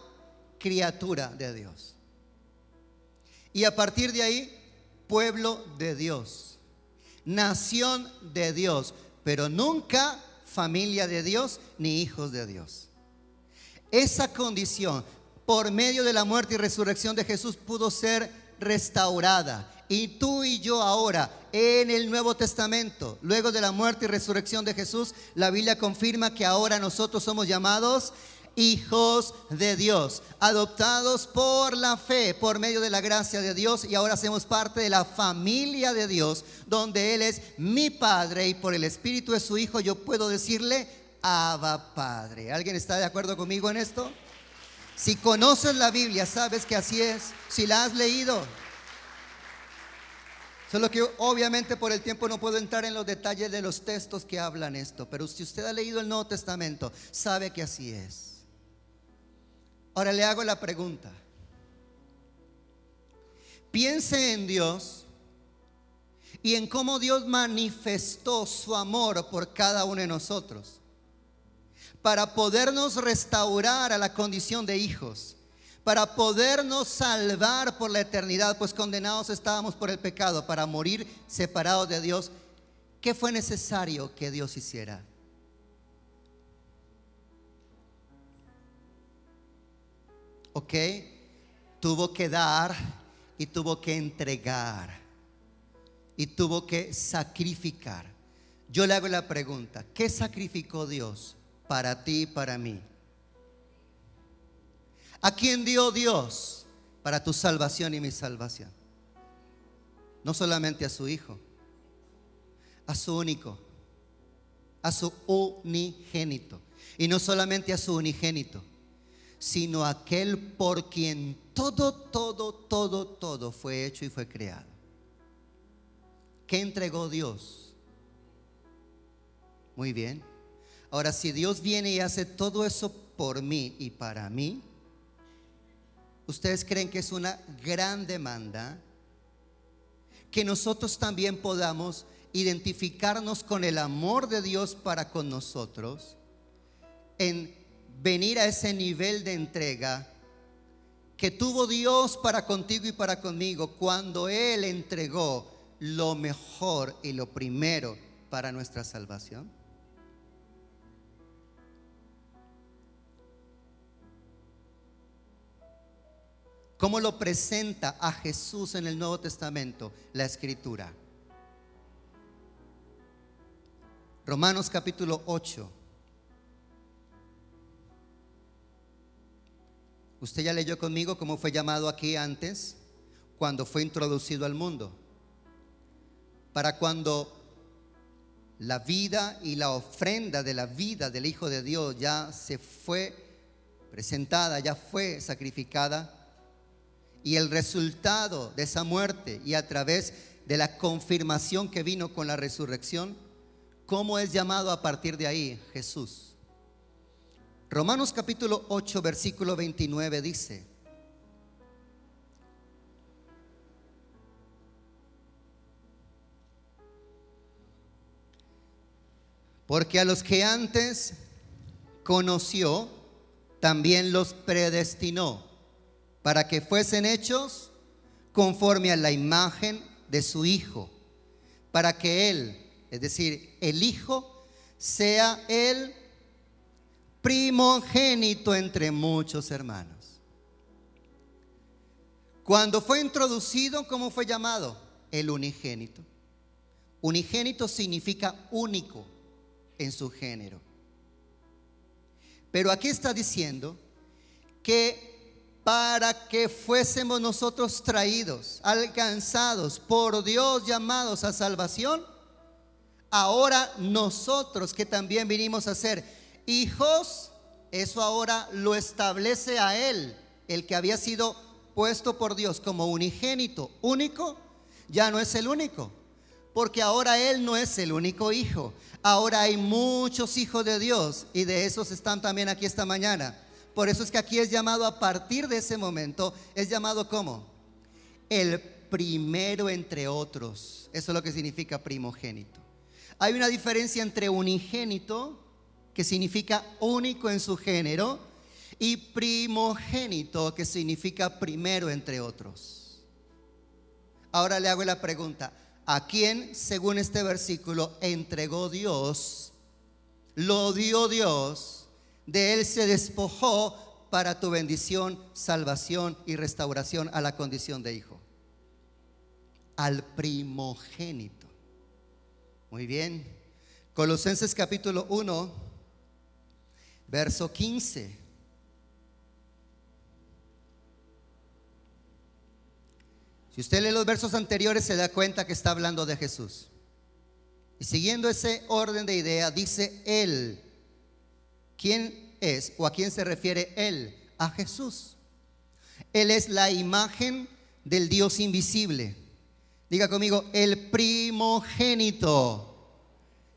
criatura de Dios. Y a partir de ahí, pueblo de Dios, nación de Dios, pero nunca familia de Dios ni hijos de Dios. Esa condición, por medio de la muerte y resurrección de Jesús, pudo ser restaurada. Y tú y yo ahora, en el Nuevo Testamento, luego de la muerte y resurrección de Jesús, la Biblia confirma que ahora nosotros somos llamados hijos de Dios, adoptados por la fe, por medio de la gracia de Dios, y ahora hacemos parte de la familia de Dios, donde Él es mi Padre, y por el Espíritu de su Hijo yo puedo decirle: Abba, Padre. ¿Alguien está de acuerdo conmigo en esto? Si conoces la Biblia, sabes que así es. Si la has leído. Solo que obviamente por el tiempo no puedo entrar en los detalles de los textos que hablan esto, pero si usted ha leído el Nuevo Testamento, sabe que así es. Ahora le hago la pregunta. Piense en Dios y en cómo Dios manifestó su amor por cada uno de nosotros para podernos restaurar a la condición de hijos, para podernos salvar por la eternidad, pues condenados estábamos por el pecado, para morir separados de Dios. ¿Qué fue necesario que Dios hiciera? Ok, tuvo que dar y tuvo que entregar y tuvo que sacrificar. Yo le hago la pregunta: ¿qué sacrificó Dios para ti y para mí? ¿A quién dio Dios para tu salvación y mi salvación? No solamente a su Hijo, a su único, a su unigénito. Y no solamente a su unigénito, sino a aquel por quien todo fue hecho y fue creado. ¿Qué entregó Dios? Muy bien. Ahora, si Dios viene y hace todo eso por mí y para mí, ¿ustedes creen que es una gran demanda que nosotros también podamos identificarnos con el amor de Dios para con nosotros, en venir a ese nivel de entrega que tuvo Dios para contigo y para conmigo cuando Él entregó lo mejor y lo primero para nuestra salvación? ¿Cómo lo presenta a Jesús en el Nuevo Testamento la Escritura? Romanos capítulo 8. Usted ya leyó conmigo cómo fue llamado aquí antes, cuando fue introducido al mundo. Para cuando la vida y la ofrenda de la vida del Hijo de Dios ya se fue presentada, ya fue sacrificada, y el resultado de esa muerte y a través de la confirmación que vino con la resurrección, ¿cómo es llamado a partir de ahí Jesús? Romanos capítulo 8 versículo 29 dice: Porque a los que antes conoció, también los predestinó para que fuesen hechos conforme a la imagen de su Hijo, para que Él, es decir, el Hijo, sea el primogénito entre muchos hermanos. Cuando fue introducido, ¿cómo fue llamado? El unigénito. Unigénito significa único en su género. Pero aquí está diciendo que para que fuésemos nosotros traídos, alcanzados por Dios, llamados a salvación, ahora nosotros que también vinimos a ser hijos, eso ahora lo establece a Él, el que había sido puesto por Dios como unigénito, único, ya no es el único, porque ahora Él no es el único hijo. Ahora hay muchos hijos de Dios y de esos están también aquí esta mañana. Por eso es que aquí es llamado, a partir de ese momento, es llamado como el primero entre otros. Eso es lo que significa primogénito. Hay una diferencia entre unigénito, que significa único en su género, y primogénito, que significa primero entre otros. Ahora le hago la pregunta: ¿a quién, según este versículo, entregó Dios? Lo dio Dios, de Él se despojó para tu bendición, salvación y restauración a la condición de hijo. Al primogénito. Muy bien. Colosenses capítulo 1, verso 15. Si usted lee los versos anteriores, se da cuenta que está hablando de Jesús. Y siguiendo ese orden de idea, dice Él. ¿Quién es o a quién se refiere Él? A Jesús. Él es la imagen del Dios invisible. Diga conmigo: el primogénito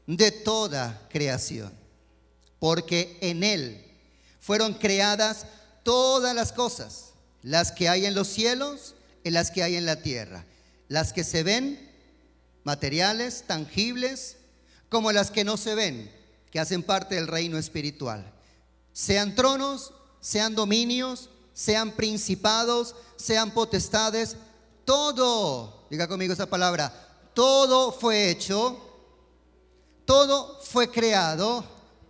de toda creación. Porque en Él fueron creadas todas las cosas, las que hay en los cielos y las que hay en la tierra, las que se ven, materiales, tangibles, como las que no se ven, que hacen parte del reino espiritual. Sean tronos, sean dominios, sean principados, sean potestades, todo, diga conmigo esa palabra, todo fue hecho, todo fue creado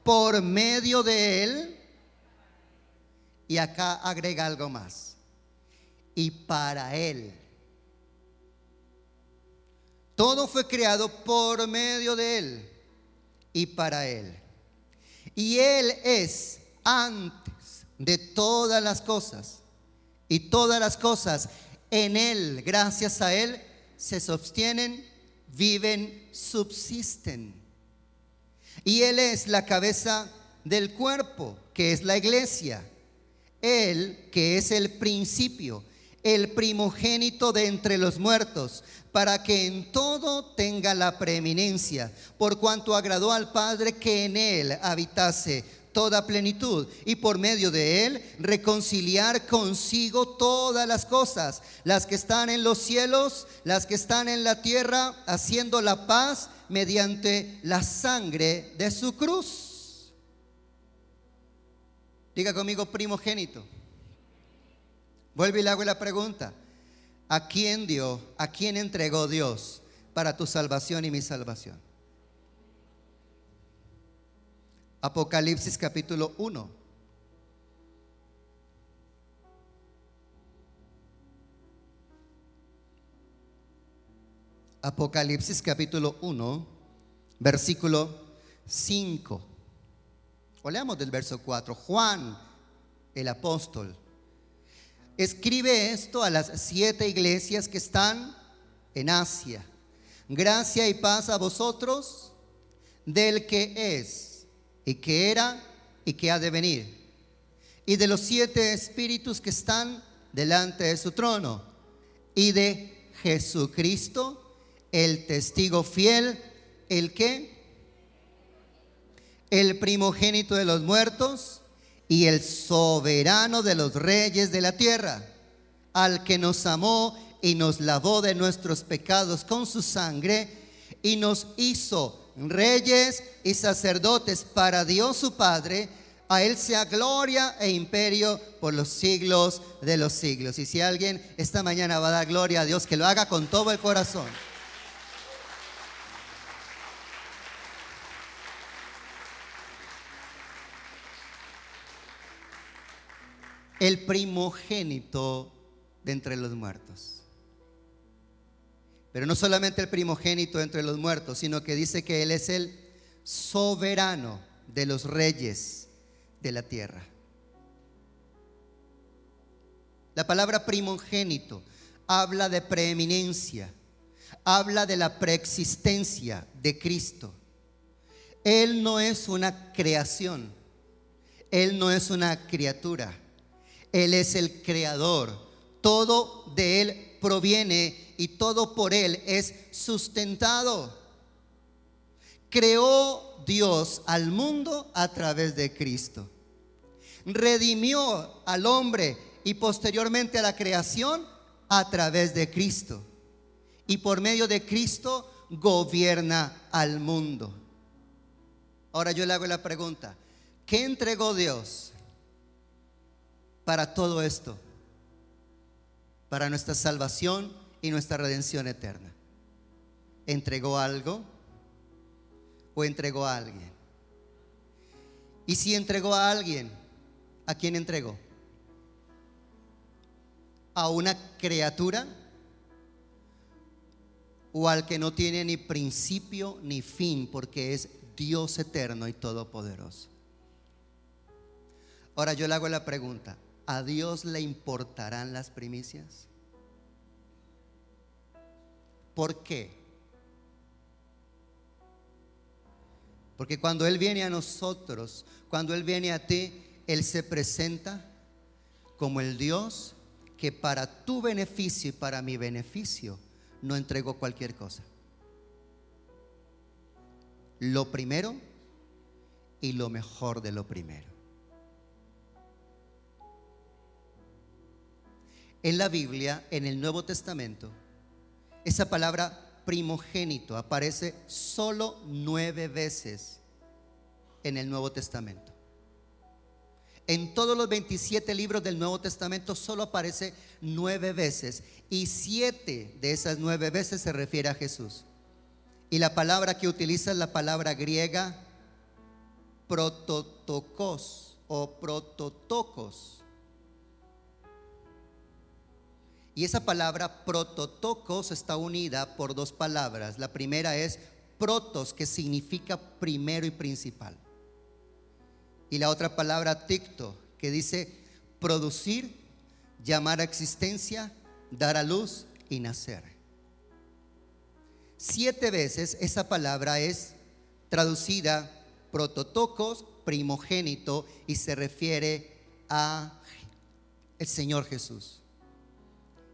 por medio de Él. Y acá agrega algo más: y para Él. Todo fue creado por medio de Él y para Él. Y Él es antes de todas las cosas. Y todas las cosas en Él, gracias a Él, se sostienen, viven, subsisten. Y Él es la cabeza del cuerpo, que es la iglesia. Él, que es el principio, el primogénito de entre los muertos, para que en todo tenga la preeminencia, por cuanto agradó al Padre que en Él habitase toda plenitud, y por medio de Él reconciliar consigo todas las cosas, las que están en los cielos, las que están en la tierra, haciendo la paz mediante la sangre de su cruz. Diga conmigo: primogénito. Vuelvo y le hago la pregunta: ¿a quién dio, a quién entregó Dios para tu salvación y mi salvación? Apocalipsis capítulo 1. Apocalipsis capítulo 1, versículo 5. O leamos del verso 4. Juan, el apóstol, escribe esto a las 7 iglesias que están en Asia. Gracia y paz a vosotros del que es, y que era, y que ha de venir, y de los 7 espíritus que están delante de su trono, y de Jesucristo, el testigo fiel, el que, el primogénito de los muertos, y el soberano de los reyes de la tierra, al que nos amó y nos lavó de nuestros pecados con su sangre, y nos hizo reyes y sacerdotes para Dios su Padre. A Él sea gloria e imperio por los siglos de los siglos. Y si alguien esta mañana va a dar gloria a Dios, que lo haga con todo el corazón. El primogénito de entre los muertos. Pero no solamente el primogénito de entre los muertos, sino que dice que Él es el soberano de los reyes de la tierra. La palabra primogénito habla de preeminencia, habla de la preexistencia de Cristo. Él no es una creación, Él no es una criatura, Él es el creador. Todo de Él proviene y todo por Él es sustentado. Creó Dios al mundo a través de Cristo. Redimió al hombre y posteriormente a la creación a través de Cristo. Y por medio de Cristo gobierna al mundo. Ahora yo le hago la pregunta: ¿qué entregó Dios para todo esto? Para nuestra salvación y nuestra redención eterna. ¿Entregó algo o entregó a alguien? Y si entregó a alguien, ¿a quién entregó? ¿A una criatura o al que no tiene ni principio ni fin, porque es Dios eterno y todopoderoso? Ahora yo le hago la pregunta: ¿a Dios le importarán las primicias? ¿Por qué? Porque cuando Él viene a nosotros, cuando Él viene a ti, Él se presenta como el Dios que para tu beneficio y para mi beneficio no entregó cualquier cosa. Lo primero y lo mejor de lo primero. En la Biblia, en el Nuevo Testamento, esa palabra primogénito aparece solo 9 veces en el Nuevo Testamento. En todos los 27 libros del Nuevo Testamento solo aparece 9 veces, y 7 de esas 9 veces se refiere a Jesús. Y la palabra que utiliza es la palabra griega prototokos o prototokos. Y esa palabra prototokos está unida por 2 palabras. La primera es protos, que significa primero y principal. Y la otra palabra ticto, que dice producir, llamar a existencia, dar a luz y nacer. 7 veces esa palabra es traducida prototokos, primogénito, y se refiere a el Señor Jesús.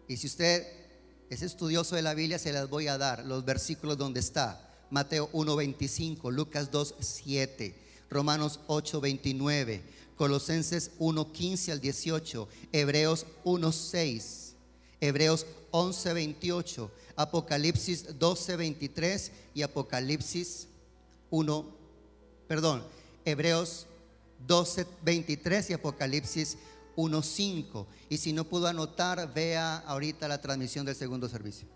Y si usted es estudioso de la Biblia, se las voy a dar los versículos donde está: Mateo 1:25, Lucas 2:7, Romanos 8:29, Colosenses 1:15 al 18, Hebreos 1:6, Hebreos 11:28, Apocalipsis 12:23 y Apocalipsis Hebreos 12:23 y Apocalipsis 1:5. Y si no pudo anotar, vea ahorita la transmisión del segundo servicio.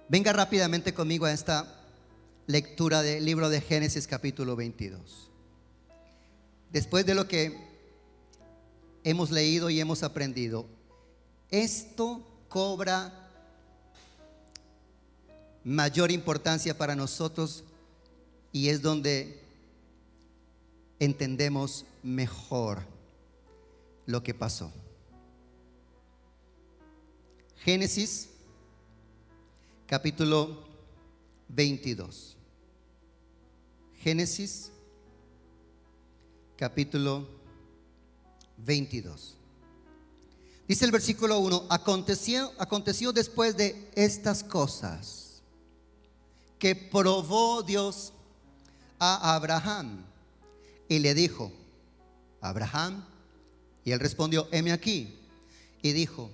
Venga rápidamente conmigo a esta lectura del libro de Génesis capítulo 22. Después de lo que hemos leído y hemos aprendido, esto cobra mayor importancia para nosotros, y es donde entendemos mejor lo que pasó. Génesis capítulo 22. Génesis capítulo 22. Dice el versículo 1: aconteció después de estas cosas que probó Dios a Abraham y le dijo: Abraham. Y él respondió: heme aquí. Y dijo: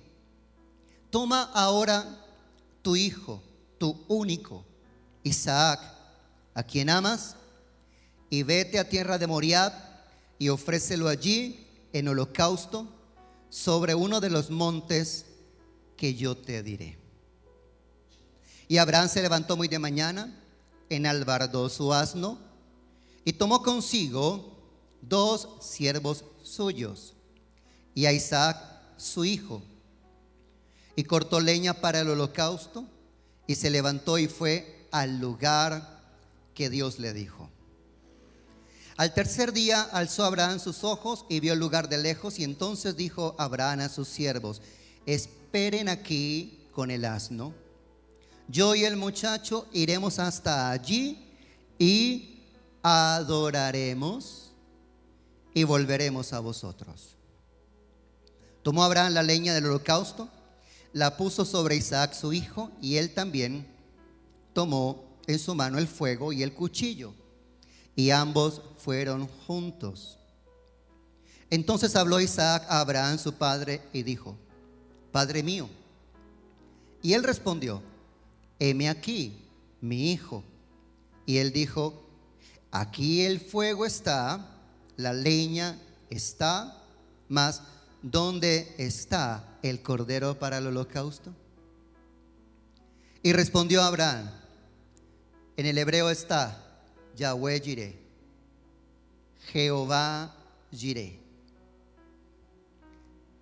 toma ahora tu hijo, tu único, Isaac, a quien amas, y vete a tierra de Moriab y ofrécelo allí en holocausto sobre uno de los montes que yo te diré. Y Abraham se levantó muy de mañana, enalbardó su asno y tomó consigo 2 siervos suyos y a Isaac su hijo, y cortó leña para el holocausto y se levantó y fue al lugar que Dios le dijo. Al tercer día alzó Abraham sus ojos y vio el lugar de lejos, y entonces dijo Abraham a sus siervos: esperen aquí con el asno, yo y el muchacho iremos hasta allí y adoraremos y volveremos a vosotros. Tomó Abraham la leña del holocausto, la puso sobre Isaac su hijo, y él también tomó en su mano el fuego y el cuchillo, y ambos fueron juntos. Entonces habló Isaac a Abraham su padre y dijo: Padre mío. Y él respondió: heme aquí, mi hijo. Y él dijo: aquí el fuego está, la leña está, mas ¿dónde está el cordero para el holocausto? Y respondió Abraham: en el hebreo está Yahweh Jireh, Jehová Jireh.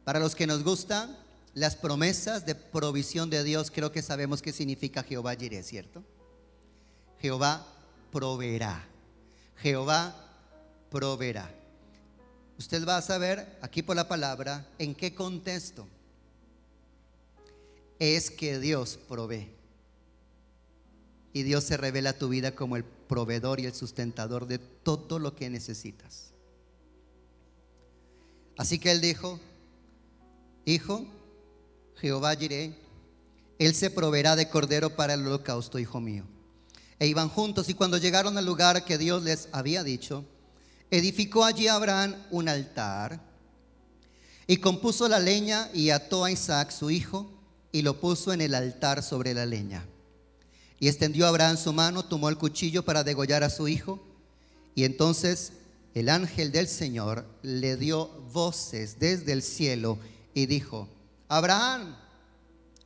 Para los que nos gustan las promesas de provisión de Dios, creo que sabemos qué significa Jehová Jireh, ¿cierto? Jehová proveerá. Jehová proveerá. Usted va a saber aquí por la palabra en qué contexto es que Dios provee. Y Dios se revela a tu vida como el proveedor y el sustentador de todo lo que necesitas. Así que él dijo: hijo, Jehová Jireh, él se proveerá de cordero para el holocausto, hijo mío. E iban juntos, y cuando llegaron al lugar que Dios les había dicho, edificó allí Abraham un altar y compuso la leña y ató a Isaac su hijo y lo puso en el altar sobre la leña. Y extendió Abraham su mano, tomó el cuchillo para degollar a su hijo, y entonces el ángel del Señor le dio voces desde el cielo y dijo: Abraham,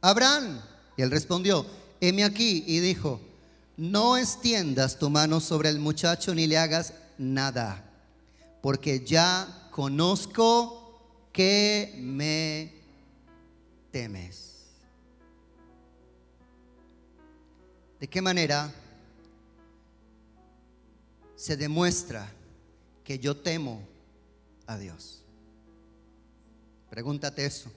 Abraham. Y él respondió: heme aquí. Y dijo: no extiendas tu mano sobre el muchacho ni le hagas nada, porque ya conozco que me temes. ¿De qué manera se demuestra que yo temo a Dios? Pregúntate eso.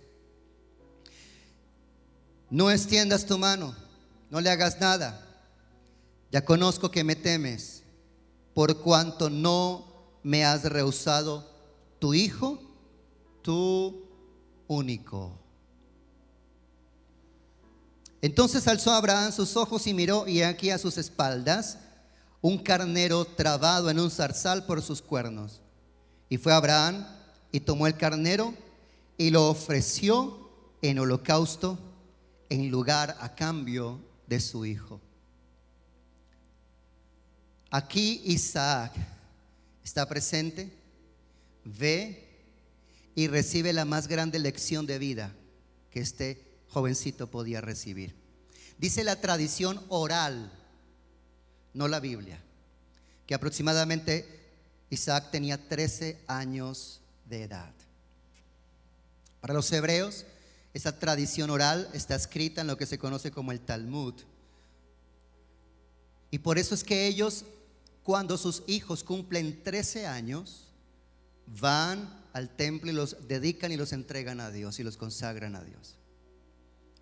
No extiendas tu mano, no le hagas nada. Ya conozco que me temes, por cuanto no me has rehusado tu hijo, tu único. Entonces alzó Abraham sus ojos y miró, y aquí a sus espaldas un carnero trabado en un zarzal por sus cuernos. Y fue Abraham y tomó el carnero y lo ofreció en holocausto en lugar a cambio de su hijo. Aquí Isaac está presente, ve y recibe la más grande lección de vida que este jovencito podía recibir. Dice la tradición oral, no la Biblia, que aproximadamente Isaac tenía 13 años de edad. Para los hebreos, esa tradición oral está escrita en lo que se conoce como el Talmud. Y por eso es que ellos, cuando sus hijos cumplen 13 años, van al templo y los dedican y los entregan a Dios y los consagran a Dios,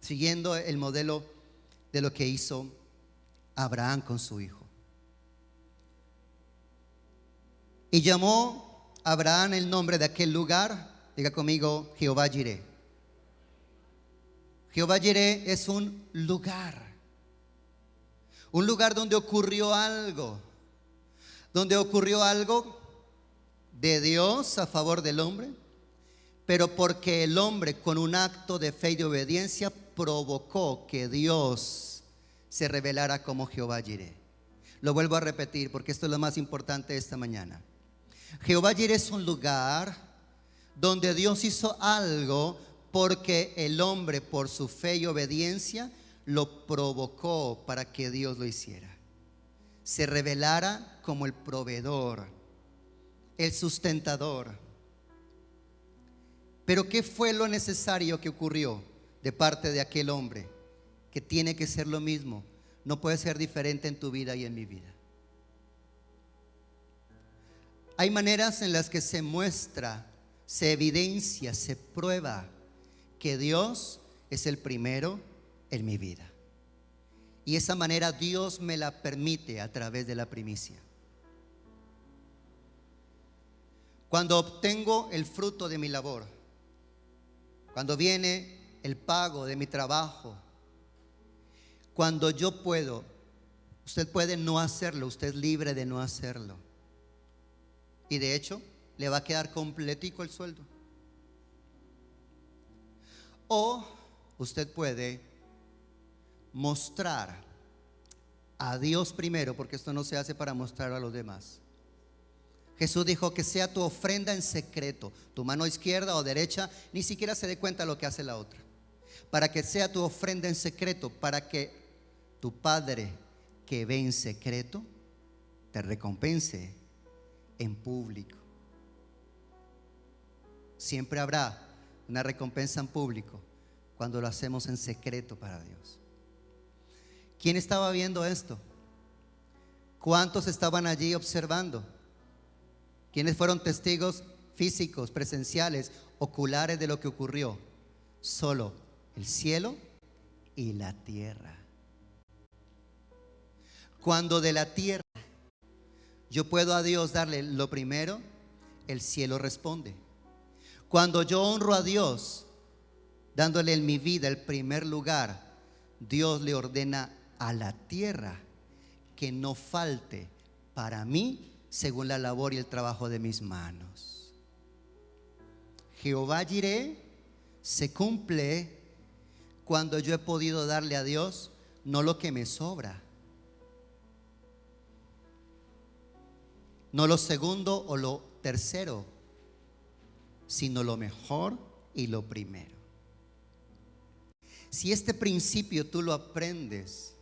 siguiendo el modelo de lo que hizo Abraham con su hijo. Y llamó Abraham el nombre de aquel lugar, diga conmigo, Jehová Jireh. Jehová Jireh es un lugar donde ocurrió algo de Dios a favor del hombre, pero porque el hombre con un acto de fe y de obediencia provocó que Dios se revelara como Jehová Jireh. Lo vuelvo a repetir porque esto es lo más importante de esta mañana. Jehová Jireh es un lugar donde Dios hizo algo porque el hombre por su fe y obediencia lo provocó para que Dios lo hiciera. Se revelara como el proveedor, el sustentador. Pero ¿qué fue lo necesario que ocurrió de parte de aquel hombre? Que tiene que ser lo mismo, no puede ser diferente en tu vida y en mi vida. Hay maneras en las que se muestra, se evidencia, se prueba que Dios es el primero en mi vida. Y esa manera Dios me la permite a través de la primicia. Cuando obtengo el fruto de mi labor, cuando viene el pago de mi trabajo, cuando yo puedo, usted puede no hacerlo, usted es libre de no hacerlo. Y de hecho, le va a quedar completico el sueldo. O usted puede mostrar a Dios primero, porque esto no se hace para mostrar a los demás. Jesús dijo que sea tu ofrenda en secreto, tu mano izquierda o derecha ni siquiera se dé cuenta de lo que hace la otra, para que sea tu ofrenda en secreto, para que tu Padre que ve en secreto te recompense en público. Siempre habrá una recompensa en público cuando lo hacemos en secreto para Dios. ¿Quién estaba viendo esto? ¿Cuántos estaban allí observando? ¿Quiénes fueron testigos físicos, presenciales, oculares de lo que ocurrió? Solo el cielo y la tierra. Cuando de la tierra yo puedo a Dios darle lo primero, el cielo responde. Cuando yo honro a Dios dándole en mi vida el primer lugar, Dios le ordena a la tierra que no falte para mí según la labor y el trabajo de mis manos. Jehová Jireh se cumple cuando yo he podido darle a Dios no lo que me sobra, no lo segundo o lo tercero, sino lo mejor y lo primero. Si este principio tú lo aprendes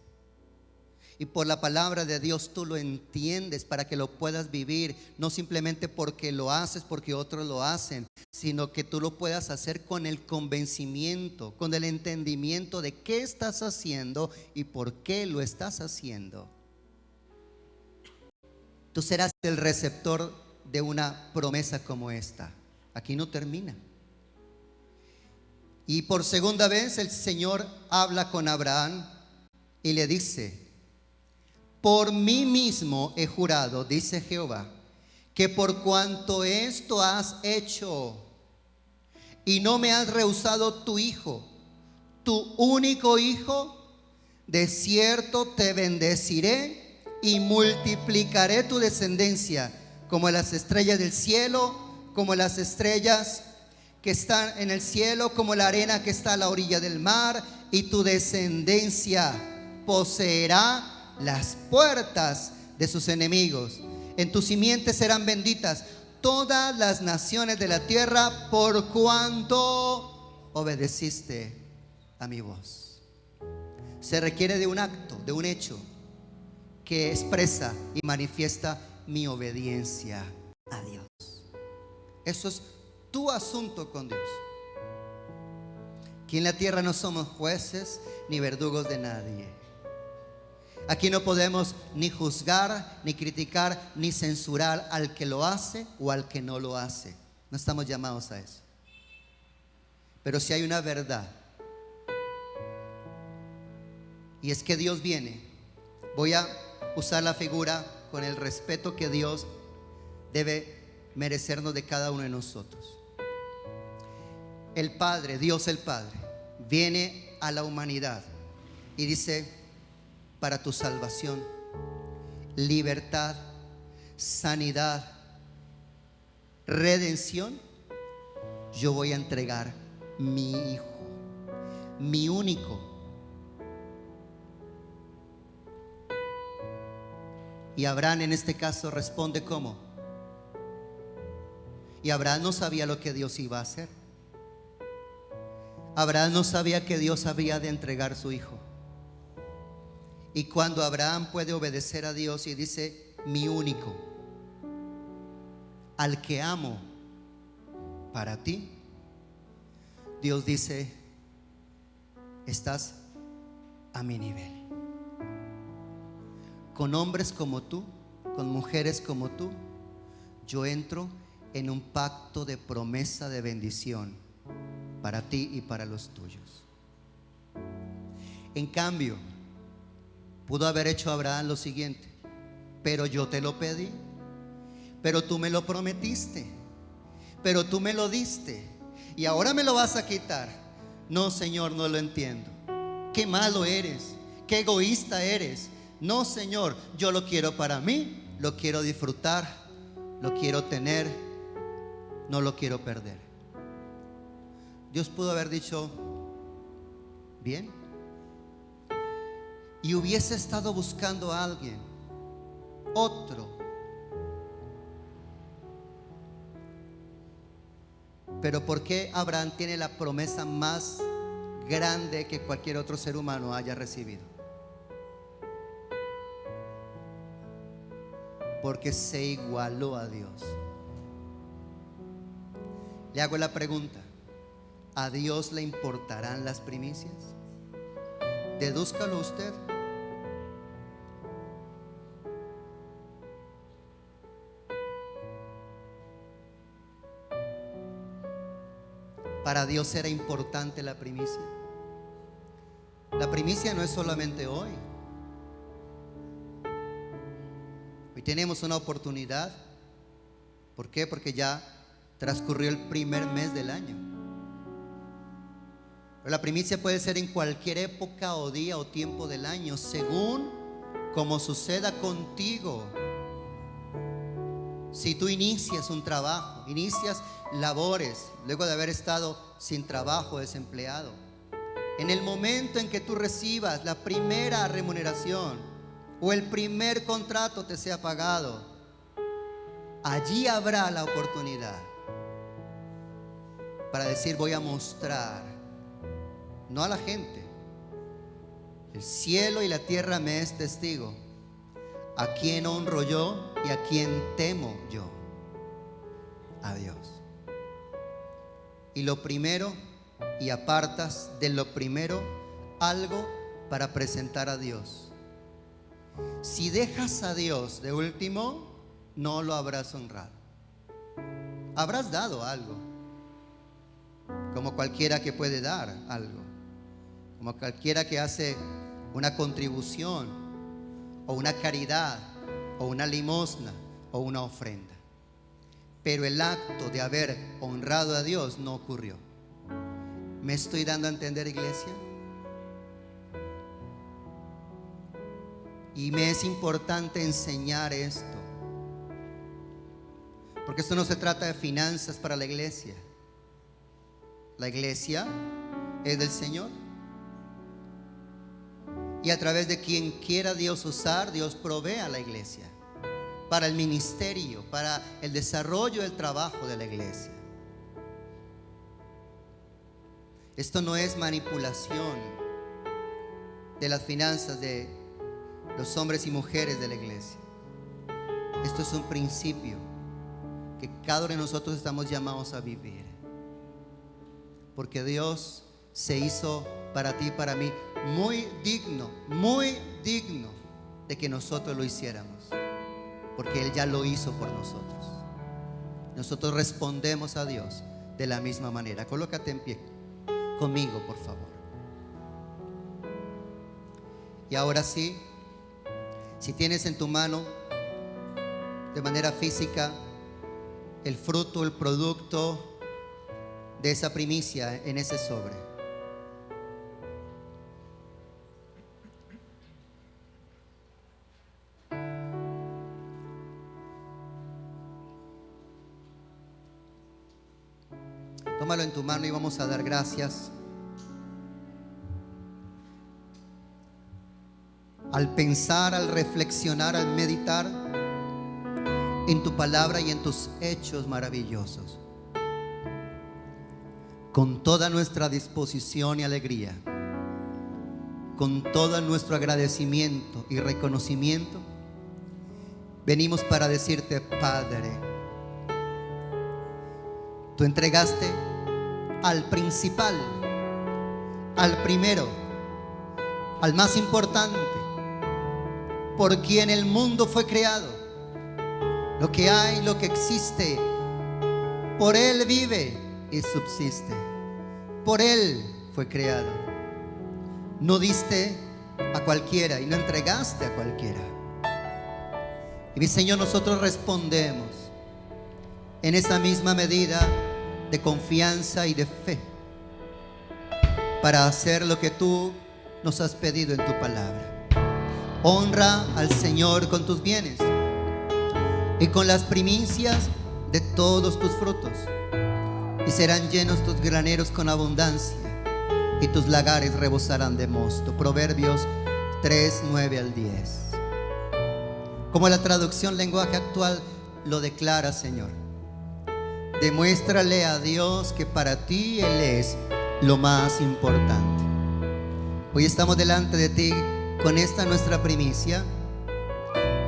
y por la palabra de Dios tú lo entiendes para que lo puedas vivir, no simplemente porque lo haces, porque otros lo hacen, sino que tú lo puedas hacer con el convencimiento, con el entendimiento de qué estás haciendo y por qué lo estás haciendo. Tú serás el receptor de una promesa como esta. Aquí no termina. Y por segunda vez el Señor habla con Abraham y le dice: por mí mismo he jurado, dice Jehová, que por cuanto esto has hecho y no me has rehusado tu hijo, tu único hijo, de cierto te bendeciré y multiplicaré tu descendencia como las estrellas del cielo, como las estrellas que están en el cielo, como la arena que está a la orilla del mar, y tu descendencia poseerá las puertas de sus enemigos. En tu simiente serán benditas todas las naciones de la tierra, por cuanto obedeciste a mi voz. Se requiere de un acto, de un hecho que expresa y manifiesta mi obediencia a Dios. Eso es tu asunto con Dios. Aquí en la tierra no somos jueces ni verdugos de nadie. Aquí no podemos ni juzgar, ni criticar, ni censurar al que lo hace o al que no lo hace. No estamos llamados a eso. Pero si hay una verdad, y es que Dios viene. Voy a usar la figura con el respeto que Dios debe merecernos de cada uno de nosotros. El Padre, Dios el Padre, viene a la humanidad y dice: para tu salvación, libertad, sanidad, redención, yo voy a entregar mi hijo, mi único. Y Abraham en este caso responde ¿cómo? Y Abraham no sabía lo que Dios iba a hacer. Abraham no sabía que Dios había de entregar su hijo. Y cuando Abraham puede obedecer a Dios y dice, mi único, al que amo para ti, Dios dice, estás a mi nivel. Con hombres como tú, con mujeres como tú, yo entro en un pacto de promesa de bendición para ti y para los tuyos. En cambio, pudo haber hecho Abraham lo siguiente: pero yo te lo pedí, pero tú me lo prometiste, pero tú me lo diste y ahora me lo vas a quitar. No, Señor, no lo entiendo. Qué malo eres, qué egoísta eres. No, Señor, yo lo quiero para mí, lo quiero disfrutar, lo quiero tener, no lo quiero perder. Dios pudo haber dicho, bien, y hubiese estado buscando a alguien, otro. Pero ¿por qué Abraham tiene la promesa más grande que cualquier otro ser humano haya recibido? Porque se igualó a Dios. Le hago la pregunta: ¿a Dios le importarán las primicias? Dedúzcalo usted. ¿Para Dios era importante la primicia? La primicia no es solamente hoy. Hoy tenemos una oportunidad. ¿Por qué? Porque ya transcurrió el primer mes del año. Pero la primicia puede ser en cualquier época o día o tiempo del año, según como suceda contigo. Si tú inicias un trabajo, inicias labores, luego de haber estado sin trabajo, desempleado, en el momento en que tú recibas la primera remuneración o el primer contrato te sea pagado, allí habrá la oportunidad para decir, voy a mostrar, no a la gente, el cielo y la tierra me es testigo, a quién honro yo y a quién temo yo, a Dios. Y lo primero, y apartas de lo primero algo para presentar a Dios. Si dejas a Dios de último, no lo habrás honrado. Habrás dado algo, como cualquiera que puede dar algo, como cualquiera que hace una contribución o una caridad o una limosna o una ofrenda. Pero el acto de haber honrado a Dios no ocurrió. ¿Me estoy dando a entender, iglesia? Y me es importante enseñar esto, porque esto no se trata de finanzas para la iglesia. La iglesia es del Señor, y a través de quien quiera Dios usar, Dios provee a la iglesia para el ministerio, para el desarrollo del trabajo de la iglesia. Esto no es manipulación de las finanzas de los hombres y mujeres de la iglesia. Esto es un principio que cada uno de nosotros estamos llamados a vivir, porque Dios se hizo para ti y para mí muy digno de que nosotros lo hiciéramos, porque Él ya lo hizo por nosotros. Nosotros respondemos a Dios de la misma manera. Colócate en pie conmigo, por favor. Y ahora sí, si tienes en tu mano de manera física el fruto, el producto de esa primicia en ese sobre, Tómalo en tu mano y vamos a dar gracias. Al pensar, al reflexionar, al meditar en tu palabra y en tus hechos maravillosos, con toda nuestra disposición y alegría, con todo nuestro agradecimiento y reconocimiento, venimos para decirte: Padre, tú entregaste al principal, al primero, al más importante, por quien el mundo fue creado, lo que hay, lo que existe, por Él vive y subsiste, por Él fue creado. No diste a cualquiera y no entregaste a cualquiera. Y mi Señor, nosotros respondemos en esa misma medida de confianza y de fe para hacer lo que tú nos has pedido en tu palabra. Honra al Señor con tus bienes y con las primicias de todos tus frutos, y serán llenos tus graneros con abundancia, y tus lagares rebosarán de mosto. Proverbios 3, 9 al 10. Como la traducción lenguaje actual lo declara, Señor, demuéstrale a Dios que para ti Él es lo más importante. Hoy estamos delante de ti con esta nuestra primicia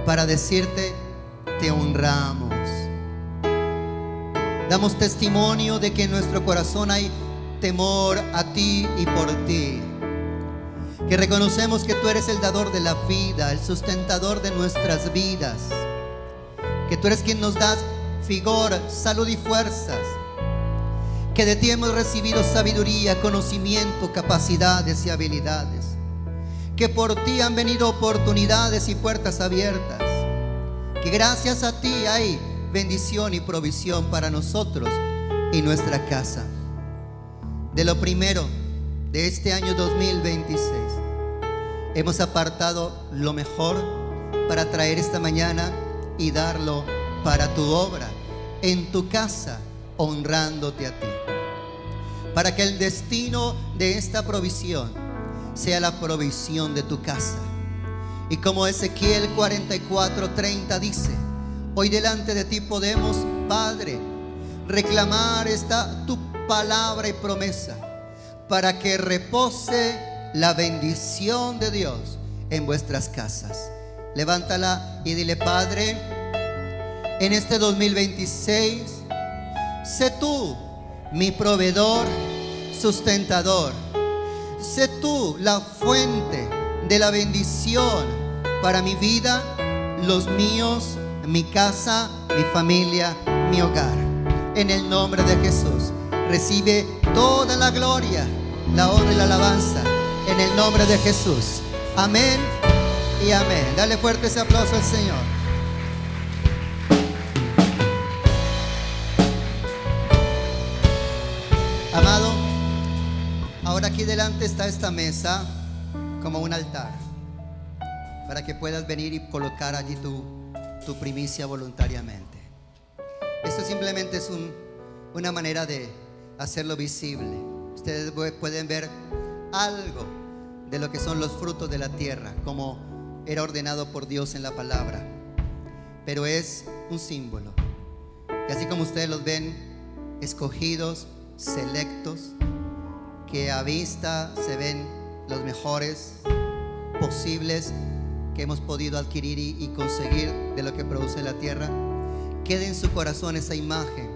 para decirte: te honramos. Damos testimonio de que en nuestro corazón hay temor a ti y por ti, que reconocemos que tú eres el dador de la vida, el sustentador de nuestras vidas, que tú eres quien nos das vigor, salud y fuerzas, que de ti hemos recibido sabiduría, conocimiento, capacidades y habilidades, que por ti han venido oportunidades y puertas abiertas, que gracias a ti hay bendición y provisión para nosotros y nuestra casa. De lo primero de este año 2026 hemos apartado lo mejor para traer esta mañana y darlo para tu obra en tu casa, honrándote a ti, para que el destino de esta provisión sea la provisión de tu casa. Y como Ezequiel 44:30 dice: hoy delante de ti podemos, Padre, reclamar esta tu palabra y promesa, para que repose la bendición de Dios en vuestras casas. Levántala y dile: Padre, en este 2026, sé tú mi proveedor, sustentador. Sé tú la fuente de la bendición para mi vida, los míos, mi casa, mi familia, mi hogar. En el nombre de Jesús, recibe toda la gloria, la honra y la alabanza, en el nombre de Jesús. Amén y amén. Dale fuerte ese aplauso al Señor. Amado, ahora aquí delante está esta mesa como un altar, para que puedas venir y colocar allí tu primicia voluntariamente. Esto simplemente es una manera de hacerlo visible. Ustedes pueden ver algo de lo que son los frutos de la tierra, como era ordenado por Dios en la palabra. Pero es un símbolo. Y así como ustedes los ven, escogidos, selectos, que a vista se ven los mejores posibles que hemos podido adquirir y conseguir de lo que produce la tierra, quede en su corazón esa imagen,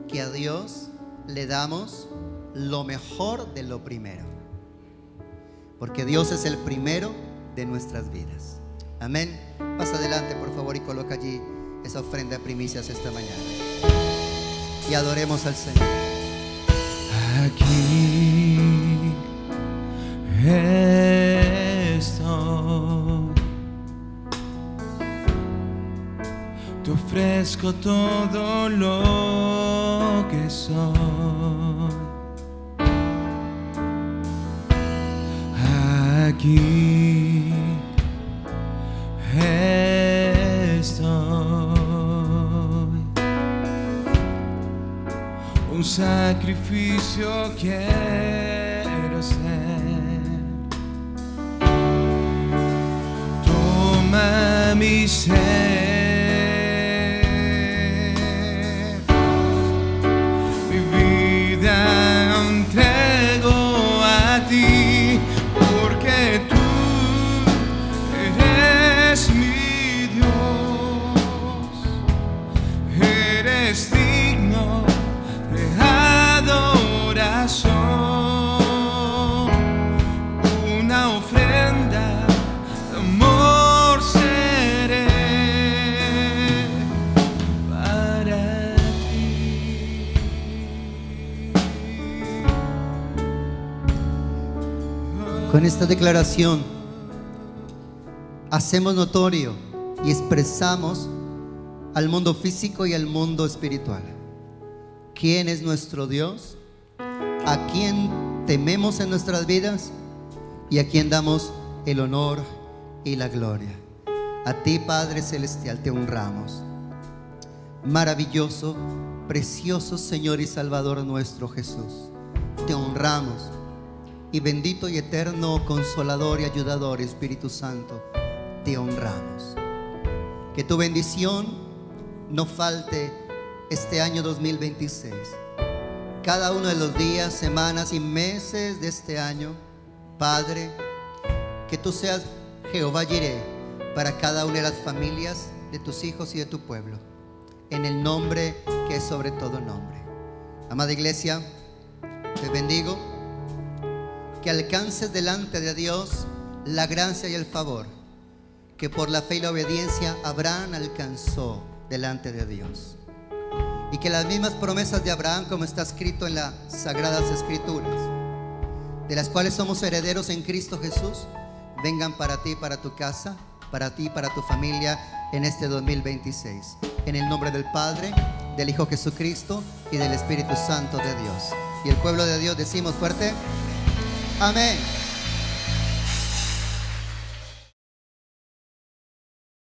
que a Dios le damos lo mejor de lo primero, porque Dios es el primero de nuestras vidas. Amén. Pasa adelante, por favor, y coloca allí esa ofrenda de primicias esta mañana, y adoremos al Señor. Aquí estoy, te ofrezco todo lo que soy. Aquí estoy, un sacrificio quiero ser. Toma mi ser, mi vida entrego a ti, porque tú eres mi Dios, eres digno de adoración, una ofrenda de amor seré para ti. Con esta declaración hacemos notorio y expresamos al mundo físico y al mundo espiritual quién es nuestro Dios, a quién tememos en nuestras vidas y a quién damos el honor y la gloria. A ti, Padre Celestial, te honramos. Maravilloso, precioso Señor y Salvador nuestro Jesús, te honramos. Y bendito y eterno Consolador y Ayudador Espíritu Santo, te honramos. Que tu bendición no falte este año 2026. Cada uno de los días, semanas y meses de este año, Padre, que tú seas Jehová Jireh para cada una de las familias de tus hijos y de tu pueblo, en el nombre que es sobre todo nombre. Amada iglesia, te bendigo, que alcances delante de Dios la gracia y el favor que por la fe y la obediencia Abraham alcanzó delante de Dios, y que las mismas promesas de Abraham, como está escrito en las Sagradas Escrituras, de las cuales somos herederos en Cristo Jesús, vengan para ti, para tu casa, para ti, para tu familia en este 2026. En el nombre del Padre, del Hijo Jesucristo y del Espíritu Santo de Dios. Y el pueblo de Dios decimos fuerte: amén.